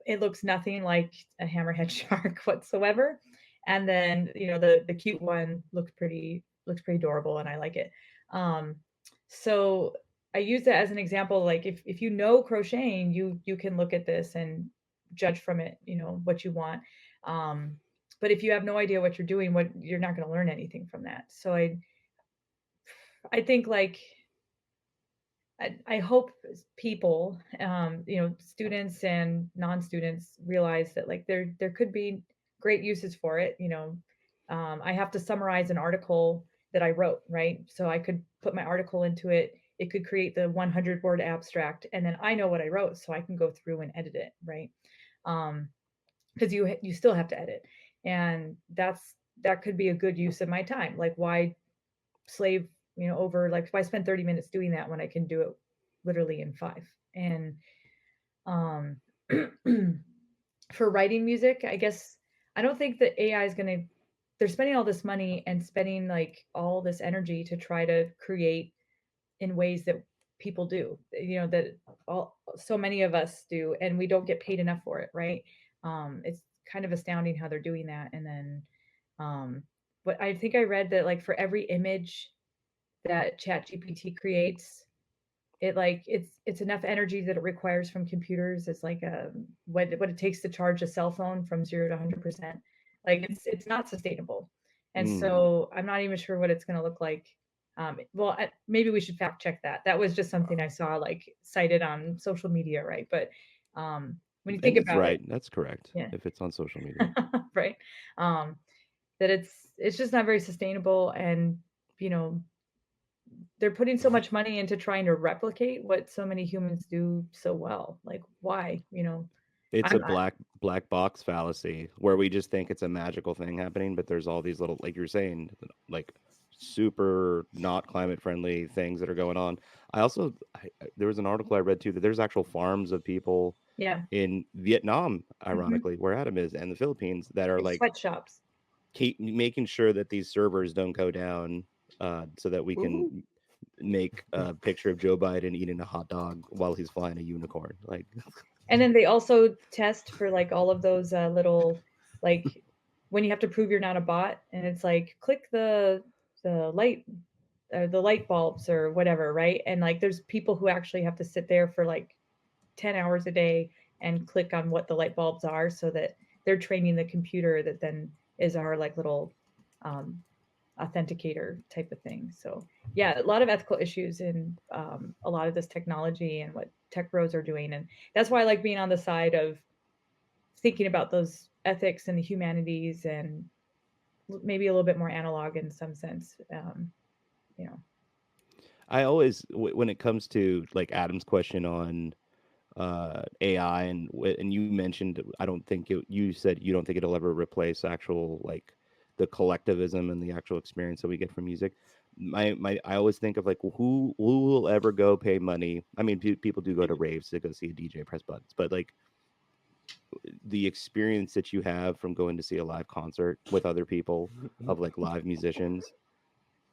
It looks nothing like a hammerhead shark whatsoever. And then, the cute one looks pretty adorable, and I like it. Um, so I use that as an example. Like, if you know crocheting, you can look at this and judge from it, what you want. But if you have no idea what you're doing, you're not going to learn anything from that. So I think like I hope people, students and non-students realize that like there could be great uses for it. I have to summarize an article that I wrote, right? So I could put my article into it. It could create the 100-word abstract, and then I know what I wrote, so I can go through and edit it, right? Because you still have to edit, and that could be a good use of my time. Like, why slave, over, like, if I spend 30 minutes doing that when I can do it literally in 5. And um for writing music, I guess I don't think that AI is going to, they're spending all this money and spending like all this energy to try to create in ways that people do, that so many of us do, and we don't get paid enough for it, right? It's kind of astounding how they're doing that. And then but I think I read that like for every image that ChatGPT creates, it's enough energy that it requires from computers. It's like what it takes to charge a cell phone from 0 to 100%. Like it's not sustainable. And so I'm not even sure what it's going to look like. Well, maybe we should fact check that. That was just something I saw like cited on social media, right? But when you think And it's about right. it, That's correct. yeah, If it's on social media. right? That it's just not very sustainable, and you know they're putting so much money into trying to replicate what so many humans do so well. Like, why? It's a I'm black box fallacy where we just think it's a magical thing happening, but there's all these little, like you're saying, like super not climate friendly things that are going on. There was an article I read too that there's actual farms of people yeah, in Vietnam, hmm, ironically, where Adam is, and the Philippines that are like like sweatshops. keep making sure that these servers don't go down, so that we Ooh. can make a picture of Joe Biden eating a hot dog while he's flying a unicorn. Like, And then they also test for like all of those little, like, when you have to prove you're not a bot, and it's like click the light, the light bulbs or whatever, right? And like there's people who actually have to sit there for like 10 hours a day and click on what the light bulbs are, so that they're training the computer that then is our like little authenticator type of thing. So yeah, a lot of ethical issues in a lot of this technology and what tech bros are doing, and that's why I like being on the side of thinking about those ethics and the humanities, and maybe a little bit more analog in some sense. You know. I always, when it comes to like Adam's question on AI, and you mentioned, I don't think you said you don't think it'll ever replace actual like the collectivism and the actual experience that we get from music. I always think of like who will ever go pay money. I mean, people do go to raves to go see a DJ press buttons, but like the experience that you have from going to see a live concert with other people of like live musicians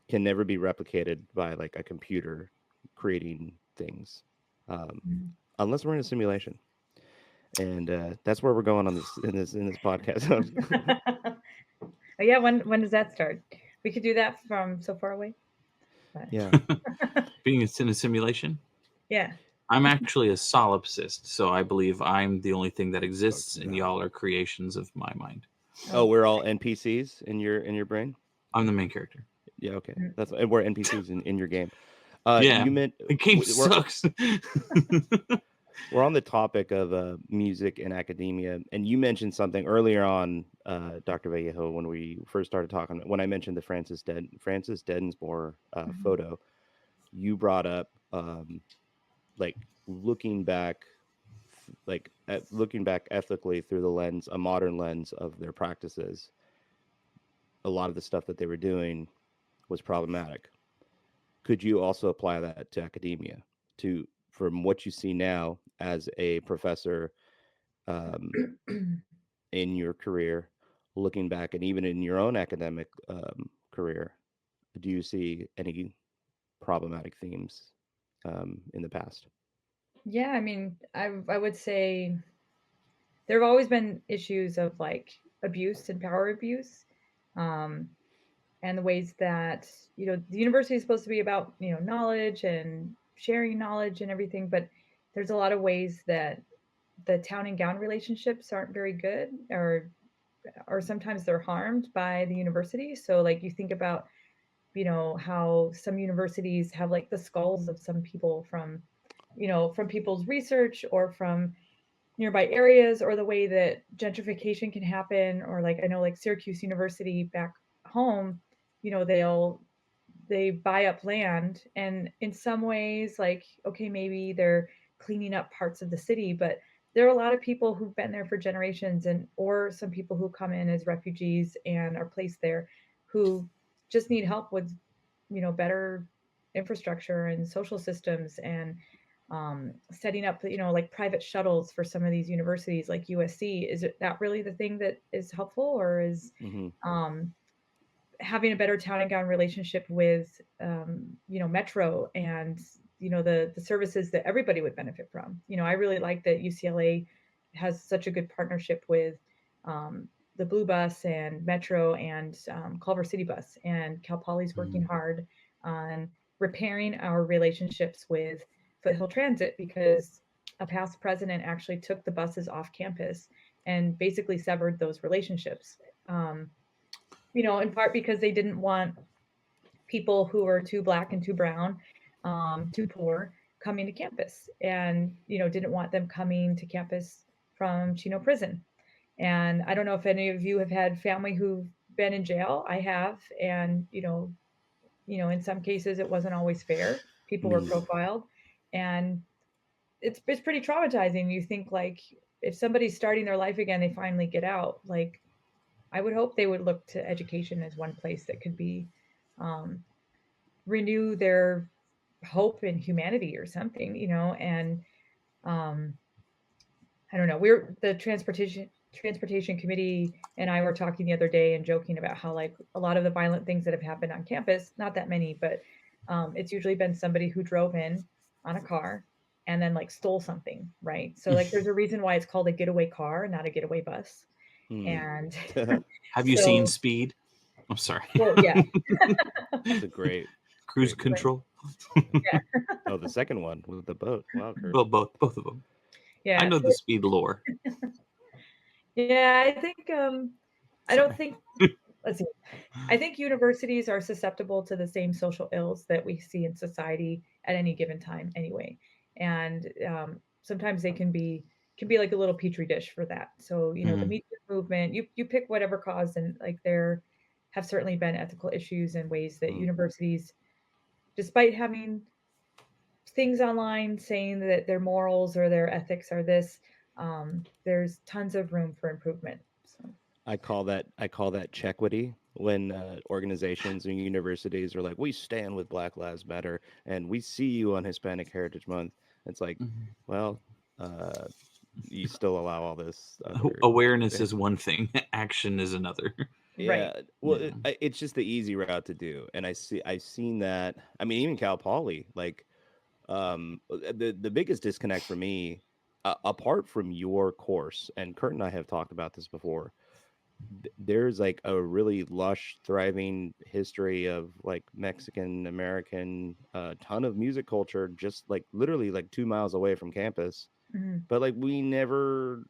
can never be replicated by like a computer creating things, unless we're in a simulation. And that's where we're going on this podcast. Oh, yeah, when does that start? We could do that from so far away. But... Yeah. Being in a simulation. Yeah. I'm actually a solipsist, so I believe I'm the only thing that exists, and y'all are creations of my mind. Oh, we're all NPCs in your brain? I'm the main character. Yeah, okay. That's and we're NPCs in your game. Yeah, you meant the game sucks. We're on the topic of music and academia, and you mentioned something earlier on, Dr. Vallejo, when we first started talking. When I mentioned the Francis Densmore photo, you brought up like looking back ethically through the lens, a modern lens of their practices. A lot of the stuff that they were doing was problematic. Could you also apply that to academia, from what you see now as a professor in your career, looking back, and even in your own academic career? Do you see any problematic themes in the past? Yeah, I mean, I would say there have always been issues of like abuse and power abuse, and the ways that the university is supposed to be about knowledge and sharing knowledge and everything, but there's a lot of ways that the town and gown relationships aren't very good, or sometimes they're harmed by the university. So like you think about how some universities have like the skulls of some people from from people's research or from nearby areas, or the way that gentrification can happen, or like I know like Syracuse University back home, they buy up land, and in some ways like okay, maybe they're cleaning up parts of the city, but there are a lot of people who've been there for generations, and or some people who come in as refugees and are placed there who just need help with better infrastructure and social systems, and setting up like private shuttles for some of these universities like USC. Is it that really the thing that is helpful, or is having a better town and gown relationship with Metro and the services that everybody would benefit from? I really like that UCLA has such a good partnership with the Blue Bus and Metro and Culver City Bus, and Cal Poly's working hard on repairing our relationships with Foothill Transit, because a past president actually took the buses off campus and basically severed those relationships. In part because they didn't want people who are too black and too brown, too poor, coming to campus, and didn't want them coming to campus from Chino prison. And I don't know if any of you have had family who've been in jail. I have, and in some cases it wasn't always fair. People were profiled, and it's pretty traumatizing. You think like if somebody's starting their life again, they finally get out. Like I would hope they would look to education as one place that could be renew their hope in humanity or something, and I don't know. We're the transportation committee and I were talking the other day and joking about how like a lot of the violent things that have happened on campus, not that many, but it's usually been somebody who drove in on a car and then like stole something, right? So like there's a reason why it's called a getaway car, not a getaway bus. And have you seen Speed? I'm sorry. Well, yeah. It's a great Cruise Control. Yeah. Oh, the second one with the boat. Wow. Well, both of them. Yeah. I know the Speed lore. Yeah, I think I don't think let's see. I think universities are susceptible to the same social ills that we see in society at any given time, anyway. And sometimes they can be like a little petri dish for that. So the Mhm. Me Too movement, you pick whatever cause, and like there have certainly been ethical issues and ways that universities, despite having things online saying that their morals or their ethics are this, there's tons of room for improvement. So I call that chequity when organizations and universities are like, we stand with Black Lives Matter and we see you on Hispanic Heritage Month. It's like, Mhm. well, uh, you still allow all this other Awareness is one thing, action is another. yeah, right. well, Yeah. it's just the easy route to do, and I've seen that. I mean, even Cal Poly, like, the biggest disconnect for me, apart from your course, and Kurt and I have talked about this before. There's like a really lush, thriving history of like Mexican American, ton of music culture, just like literally like 2 miles away from campus. Mhm. But like we never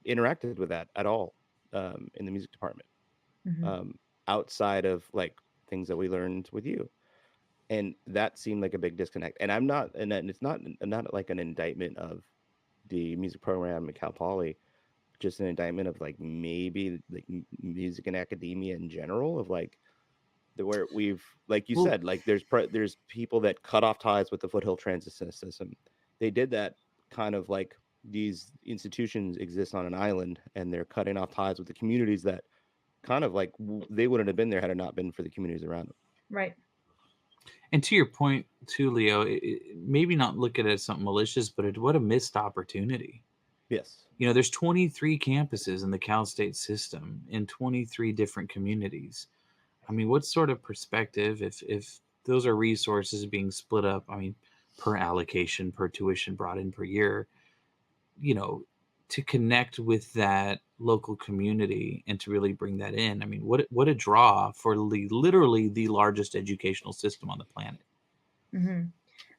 interacted with that at all, in the music department, Mhm. um, outside of like things that we learned with you, and that seemed like a big disconnect. And it's not like an indictment of the music program at Cal Poly, just an indictment of like maybe like music and academia in general, of like where we've, like you Well, said, like there's people that cut off ties with the Foothill Transit System. They did that kind of like these institutions exist on an island, and they're cutting off ties with the communities that kind of like they wouldn't have been there had it not been for the communities around them. Right. and to your point too, Leo, maybe not look at it as something malicious, but what a missed opportunity. Yes. There's 23 campuses in the Cal State system in 23 different communities. I mean, what sort of perspective, if those are resources being split up, I mean, per allocation, per tuition brought in per year, you know, to connect with that local community and to really bring that in. I mean, what a draw for literally the largest educational system on the planet. Mhm.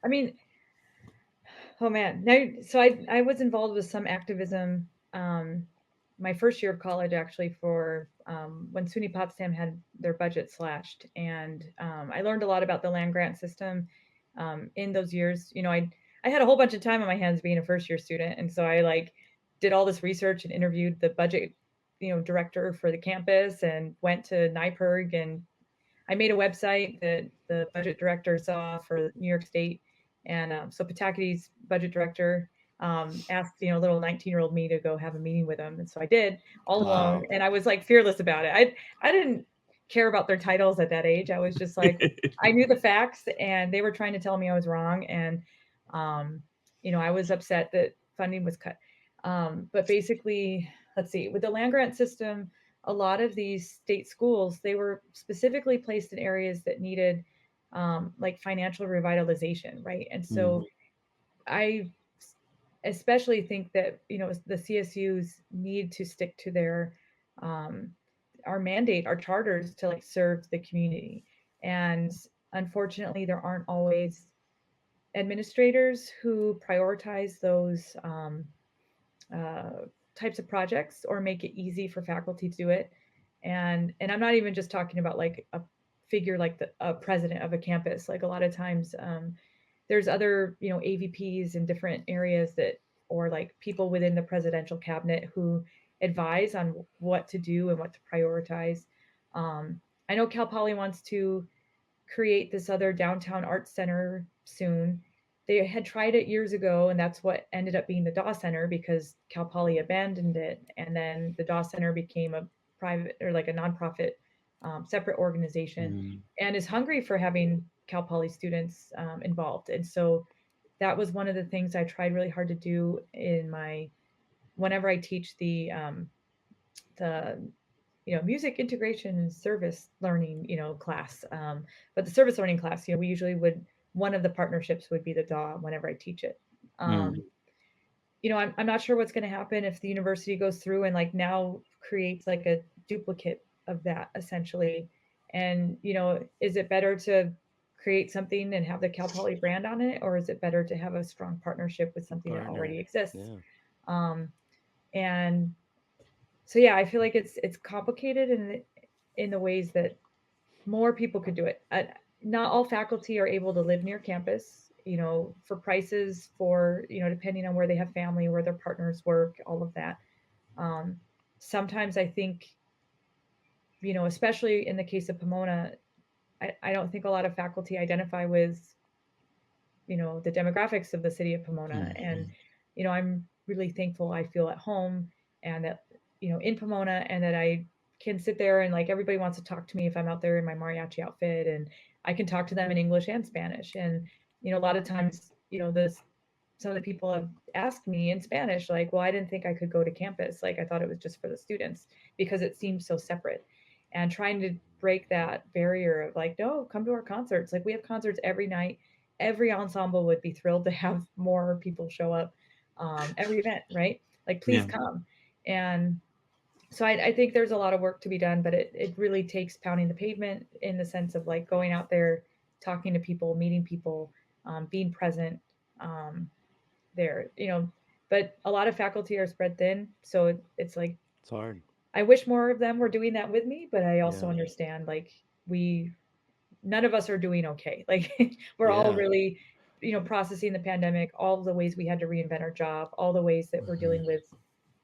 I mean, oh man. Now, so I was involved with some activism, my first year of college, actually, for when SUNY Potsdam had their budget slashed, and I learned a lot about the land grant system in those years. I had a whole bunch of time on my hands being a first year student, and so I like did all this research and interviewed the budget director for the campus, and went to NYPIRG, and I made a website that the budget director saw for New York State. And so Pataki's budget director asked, little 19-year-old me to go have a meeting with him. And so I did, all alone. Wow. And I was like fearless about it. I didn't care about their titles at that age. I was just like, I knew the facts, and they were trying to tell me I was wrong. And, I was upset that funding was cut. But basically, let's see, with the land grant system, a lot of these state schools, they were specifically placed in areas that needed like financial revitalization, right? And so I especially think that the CSUs need to stick to their um, our mandate, our charters, to like serve the community. And unfortunately, there aren't always administrators who prioritize those uh, types of projects or make it easy for faculty to do it. And I'm not even just talking about like a figure like a president of a campus. Like a lot of times, there's other AVPs in different areas that, or like people within the presidential cabinet who advise on what to do and what to prioritize. I know Cal Poly wants to create this other downtown arts center soon. They had tried it years ago, and that's what ended up being the Daw Center, because Cal Poly abandoned it, and then the Daw Center became a private, or like a nonprofit, separate organization, and is hungry for having Cal Poly students involved. And so that was one of the things I tried really hard to do in my whenever I teach the music integration and service learning, class. But the service learning class, we usually would, one of the partnerships would be the DAW whenever I teach it. Mm. I'm not sure what's going to happen if the university goes through and like now creates like a duplicate of that essentially. And, is it better to create something and have the Cal Poly brand on it, or is it better to have a strong partnership with something that Partner. already exists? Yeah. Um, and so yeah, I feel like it's complicated, and in the ways that more people could do it. Not all faculty are able to live near campus, for prices, for, depending on where they have family, where their partners work, all of that. Um, Sometimes I think, especially in the case of Pomona, I don't think a lot of faculty identify with, the demographics of the city of Pomona. And, I'm really thankful I feel at home, and that, in Pomona, and that I can sit there and like everybody wants to talk to me if I'm out there in my mariachi outfit, and I can talk to them in English and Spanish. And, a lot of times, some of the people have asked me in Spanish, like, well, I didn't think I could go to campus. Like, I thought it was just for the students because it seems so separate. And trying to break that barrier of like, no, come to our concerts. Like, we have concerts every night. Every ensemble would be thrilled to have more people show up, every event, right? Like, please come. And so I think there's a lot of work to be done, but it really takes pounding the pavement in the sense of like going out there, talking to people, meeting people, being present. There, but a lot of faculty are spread thin, so it's like It's hard. I wish more of them were doing that with me, but I also Yeah. understand like we none of us are doing okay. Like we're all Yeah. really, processing the pandemic, all the ways we had to reinvent our job, all the ways that we're dealing with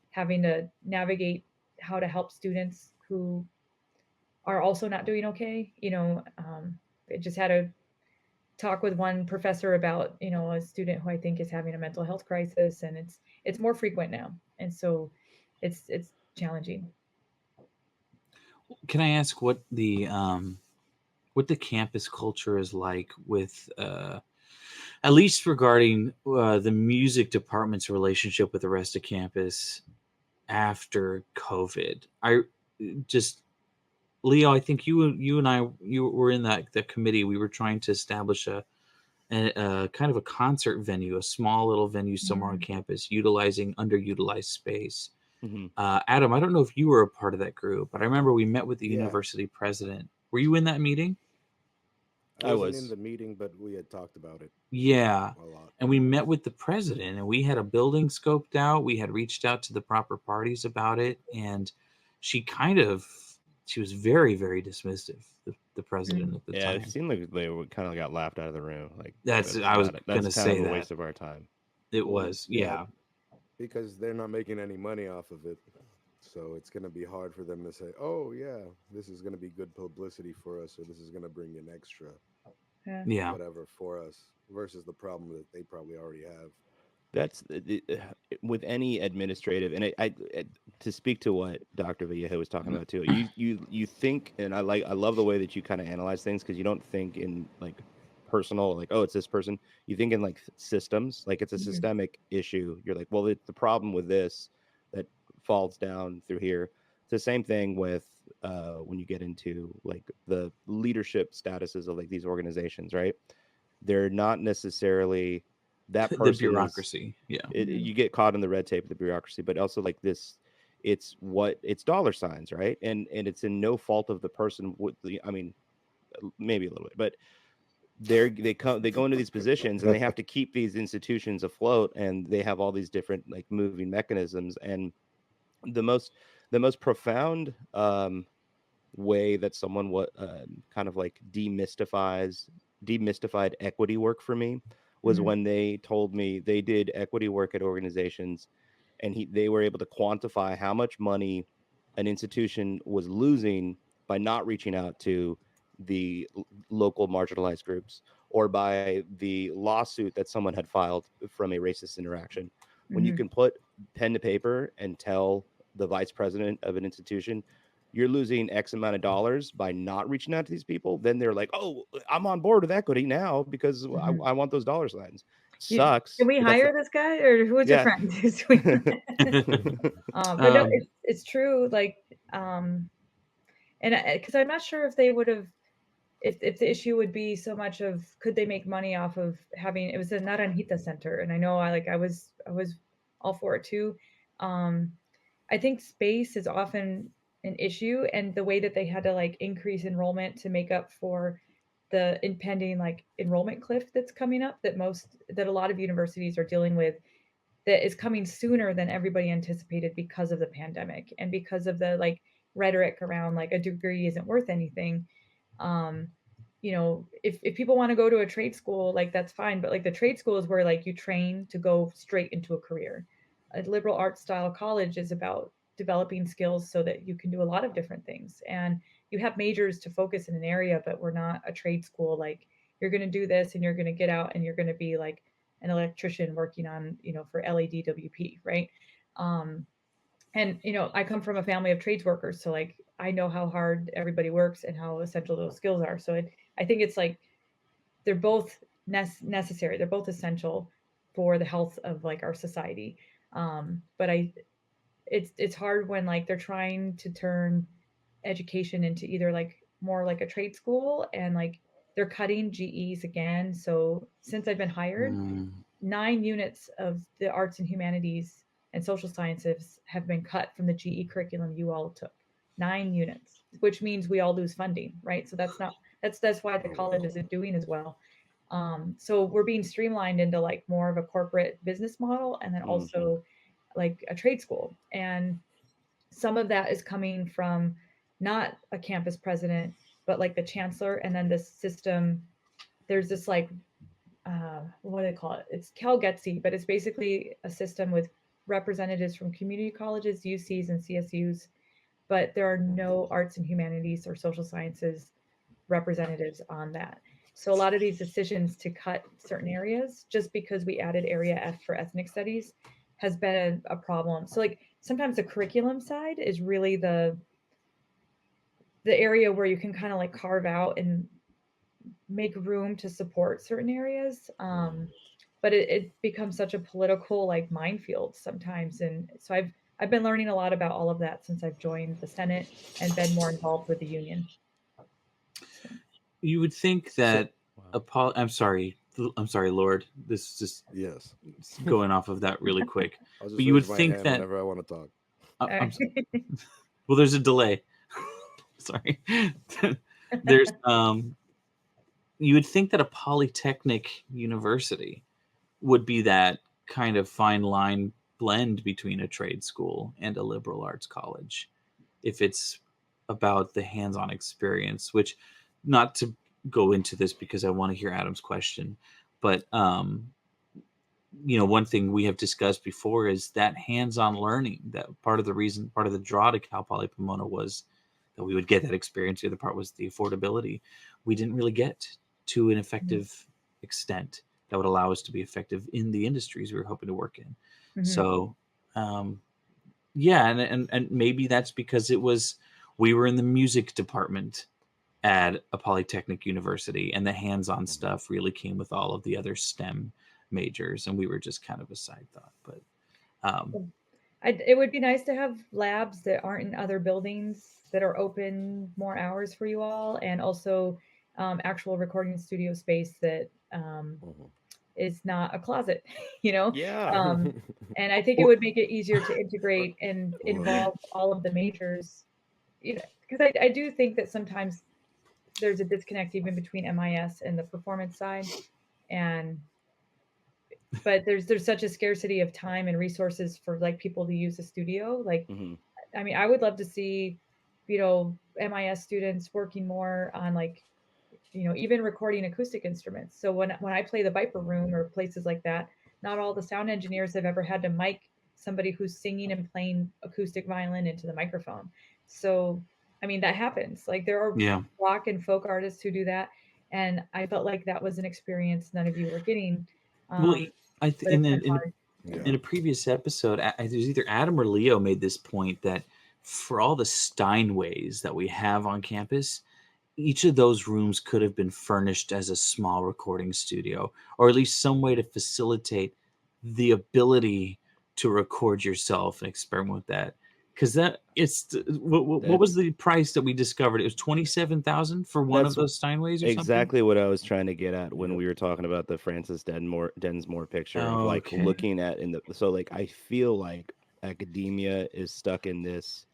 having to navigate how to help students who are also not doing okay. I just had a talk with one professor about, a student who I think is having a mental health crisis, and it's more frequent now, and so it's challenging. Can I ask what the campus culture is like with at least regarding the music department's relationship with the rest of campus after COVID? I just Leo, I think you and I were in that committee. We were trying to establish a kind of a concert venue, a small little venue somewhere on campus, utilizing underutilized space. Mm-hmm. Adam, I don't know if you were a part of that group, but I remember we met with the Yeah. university president. Were you in that meeting? I wasn't was. in the meeting, but we had talked about it Yeah. a lot. And we met with the president, and we had a building scoped out. We had reached out to the proper parties about it, and she was very, very dismissive, the president at the Yeah, time. it seemed like they were kind of got laughed out of the room. Like I was that's gonna kind say of a that. waste of our time. It was, yeah. Because they're not making any money off of it. So it's going to be hard for them to say, oh, yeah, this is going to be good publicity for us, or this is going to bring in extra Yeah. whatever for us, versus the problem that they probably already have. That's with any administrative, and to speak to what Dr. Vallejo was talking about too. You think, and I love the way that you kind of analyze things, because you don't think in like personal, like, oh, it's this person. You think in like systems, like it's a systemic issue. You're like, well, it's the problem with this that falls down through here. It's the same thing with when you get into like the leadership statuses of like these organizations, right? They're not necessarily that person. The bureaucracy, You get caught in the red tape of the bureaucracy, but also like this, it's dollar signs, right? And it's in no fault of the person. I mean, maybe a little bit, but they go into these positions, and they have to keep these institutions afloat, and they have all these different like moving mechanisms. And the most profound way that someone kind of like demystified equity work for me was when they told me they did equity work at organizations, and they were able to quantify how much money an institution was losing by not reaching out to the local marginalized groups, or by the lawsuit that someone had filed from a racist interaction. When you can put pen to paper and tell the vice president of an institution, you're losing X amount of dollars by not reaching out to these people, then they're like, oh, I'm on board with equity now because I want those dollar signs. Sucks. Can we hire this guy, or who's your friend? But no, it's true. Like, and because I'm not sure if they would have, if the issue would be so much of could they make money off of having, it was a Naranjita Center, and I know I was all for it too. I think space is often an issue, and the way that they had to like increase enrollment to make up for the impending like enrollment cliff that's coming up, that a lot of universities are dealing with, that is coming sooner than everybody anticipated because of the pandemic and because of the like rhetoric around like a degree isn't worth anything. You know, if people want to go to a trade school, like that's fine, but like the trade school is where like you train to go straight into a career. A liberal arts style college is about developing skills so that you can do a lot of different things, and you have majors to focus in an area, but we're not a trade school like you're going to do this and you're going to get out and you're going to be like an electrician working on, you know, for LEDWP, right? um, and you know, I come from a family of trades workers, so like I know how hard everybody works and how essential those skills are. So I think it's like they're both necessary, they're both essential for the health of like our society. But I it's hard when like they're trying to turn education into either like more like a trade school, and like they're cutting GEs again. So since I've been hired, Mm. 9 units of the arts and humanities and social sciences have been cut from the GE curriculum you all took. 9 units, which means we all lose funding, right? So that's why the college isn't doing as well. So we're being streamlined into like more of a corporate business model, and then also like a trade school. And some of that is coming from not a campus president, but like the chancellor, and then this system. There's this like what do they call it? It's Cal, but it's basically a system with representatives from community colleges, UCs, and CSUs, but there are no arts and humanities or social sciences representatives on that. So a lot of these decisions to cut certain areas just because we added area F for ethnic studies has been a problem. So like sometimes the curriculum side is really the area where you can kind of like carve out and make room to support certain areas. But it becomes such a political like minefield sometimes, and so I've been learning a lot about all of that since I've joined the Senate and been more involved with the union. So. You would think that I'm sorry, Lord. This is just Yes. going off of that really quick. I'll just But you would raise my think hand that whenever I want to talk. well, there's a delay. Sorry. There's you would think that a polytechnic university would be that kind of fine line blend between a trade school and a liberal arts college, if it's about the hands-on experience. Which, not to go into this because I want to hear Adam's question, but you know, one thing we have discussed before is that hands-on learning. That part of the draw to Cal Poly Pomona was that we would get that experience. The other part was the affordability. We didn't really get to an effective extent that would allow us to be effective in the industries we were hoping to work in. Mm-hmm. So, yeah, and maybe that's because we were in the music department at a polytechnic university, and the hands-on stuff really came with all of the other STEM majors, and we were just kind of a side thought. But it would be nice to have labs that aren't in other buildings that are open more hours for you all, and also actual recording studio space that is not a closet, you know? Yeah. And I think it would make it easier to integrate and involve all of the majors, you know, because I do think that sometimes there's a disconnect even between MIS and the performance side. But there's such a scarcity of time and resources for like people to use a studio. Like, I mean, I would love to see, you know, MIS students working more on like, you know, even recording acoustic instruments. So when I play the Viper Room or places like that, not all the sound engineers have ever had to mic somebody who's singing and playing acoustic violin into the microphone. So, I mean, that happens. Like there are rock and folk artists who do that. And I felt like that was an experience none of you were getting. Well, I think in a previous episode, it was either Adam or Leo made this point that for all the Steinways that we have on campus, each of those rooms could have been furnished as a small recording studio, or at least some way to facilitate the ability to record yourself and experiment with that. Because what was the price that we discovered? It was $27,000 for one of those Steinways, or something. Exactly what I was trying to get at when we were talking about the Francis Densmore picture of like looking at so like I feel like academia is stuck in this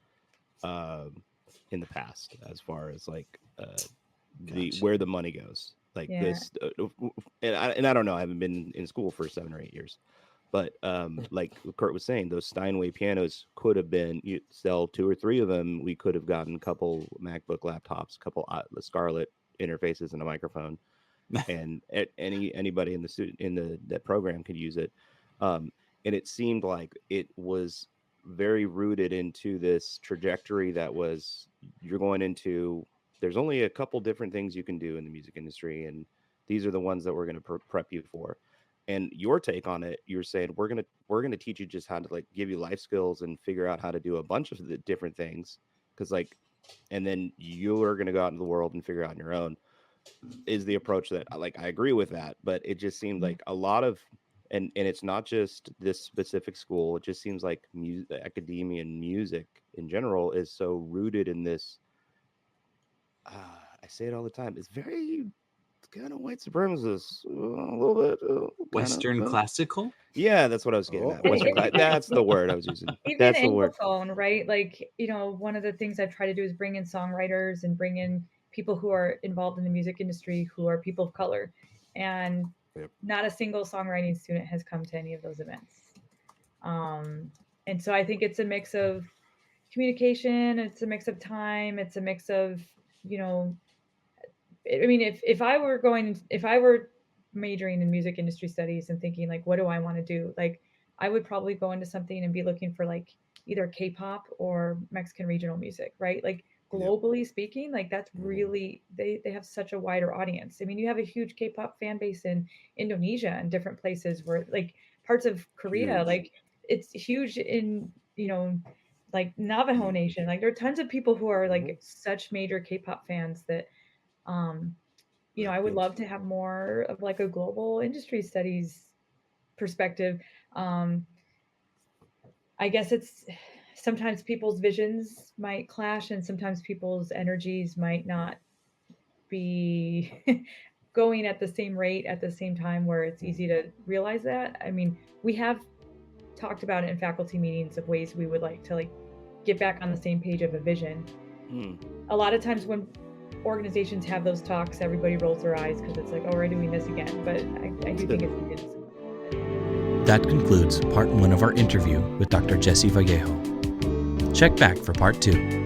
in the past as far as like where the money goes, like this and I don't know, I haven't been in school for 7 or 8 years, But like Kurt was saying, those Steinway pianos could have been, you sell 2 or 3 of them. We could have gotten a couple MacBook laptops, a couple Scarlett interfaces, and a microphone, and anybody in the student that program could use it. And it seemed like it was very rooted into this trajectory that was, you're going into, there's only a couple different things you can do in the music industry, and these are the ones that we're going to prep you for. And your take on it, you're saying we're gonna teach you just how to, like, give you life skills and figure out how to do a bunch of the different things, because, like, and then you are gonna go out into the world and figure out on your own, is the approach that, like, I agree with that. But it just seemed like a lot of, and it's not just this specific school. It just seems like academia and music in general is so rooted in this. I say it all the time. It's very kind of white supremacist, a little bit. Western classical. Yeah, that's what I was getting at. Western that's the word I was using. Even That's the word. Anglophone, right? Like, one of the things I've tried to do is bring in songwriters and bring in people who are involved in the music industry who are people of color. And not a single songwriting student has come to any of those events. And so I think it's a mix of communication, it's a mix of time, it's a mix of, I mean, if I were majoring in music industry studies and thinking, like, what do I want to do? Like, I would probably go into something and be looking for, like, either K-pop or Mexican regional music, right? Like, globally speaking, like, that's really, they have such a wider audience. I mean, you have a huge K-pop fan base in Indonesia and different places where, like, parts of Korea, Huge. like, it's huge in, like, Navajo Nation. Like, there are tons of people who are, like, such major K-pop fans that, I would love to have more of, like, a global industry studies perspective. I guess it's sometimes people's visions might clash, and sometimes people's energies might not be going at the same rate at the same time, where it's easy to realize that. I mean, we have talked about it in faculty meetings of ways we would like to, like, get back on the same page of a vision. A lot of times when organizations have those talks, everybody rolls their eyes because it's like, oh, we're doing this again. But I do think it's needed. That concludes part 1 of our interview with Dr. Jessie Vallejo. Check back for part 2.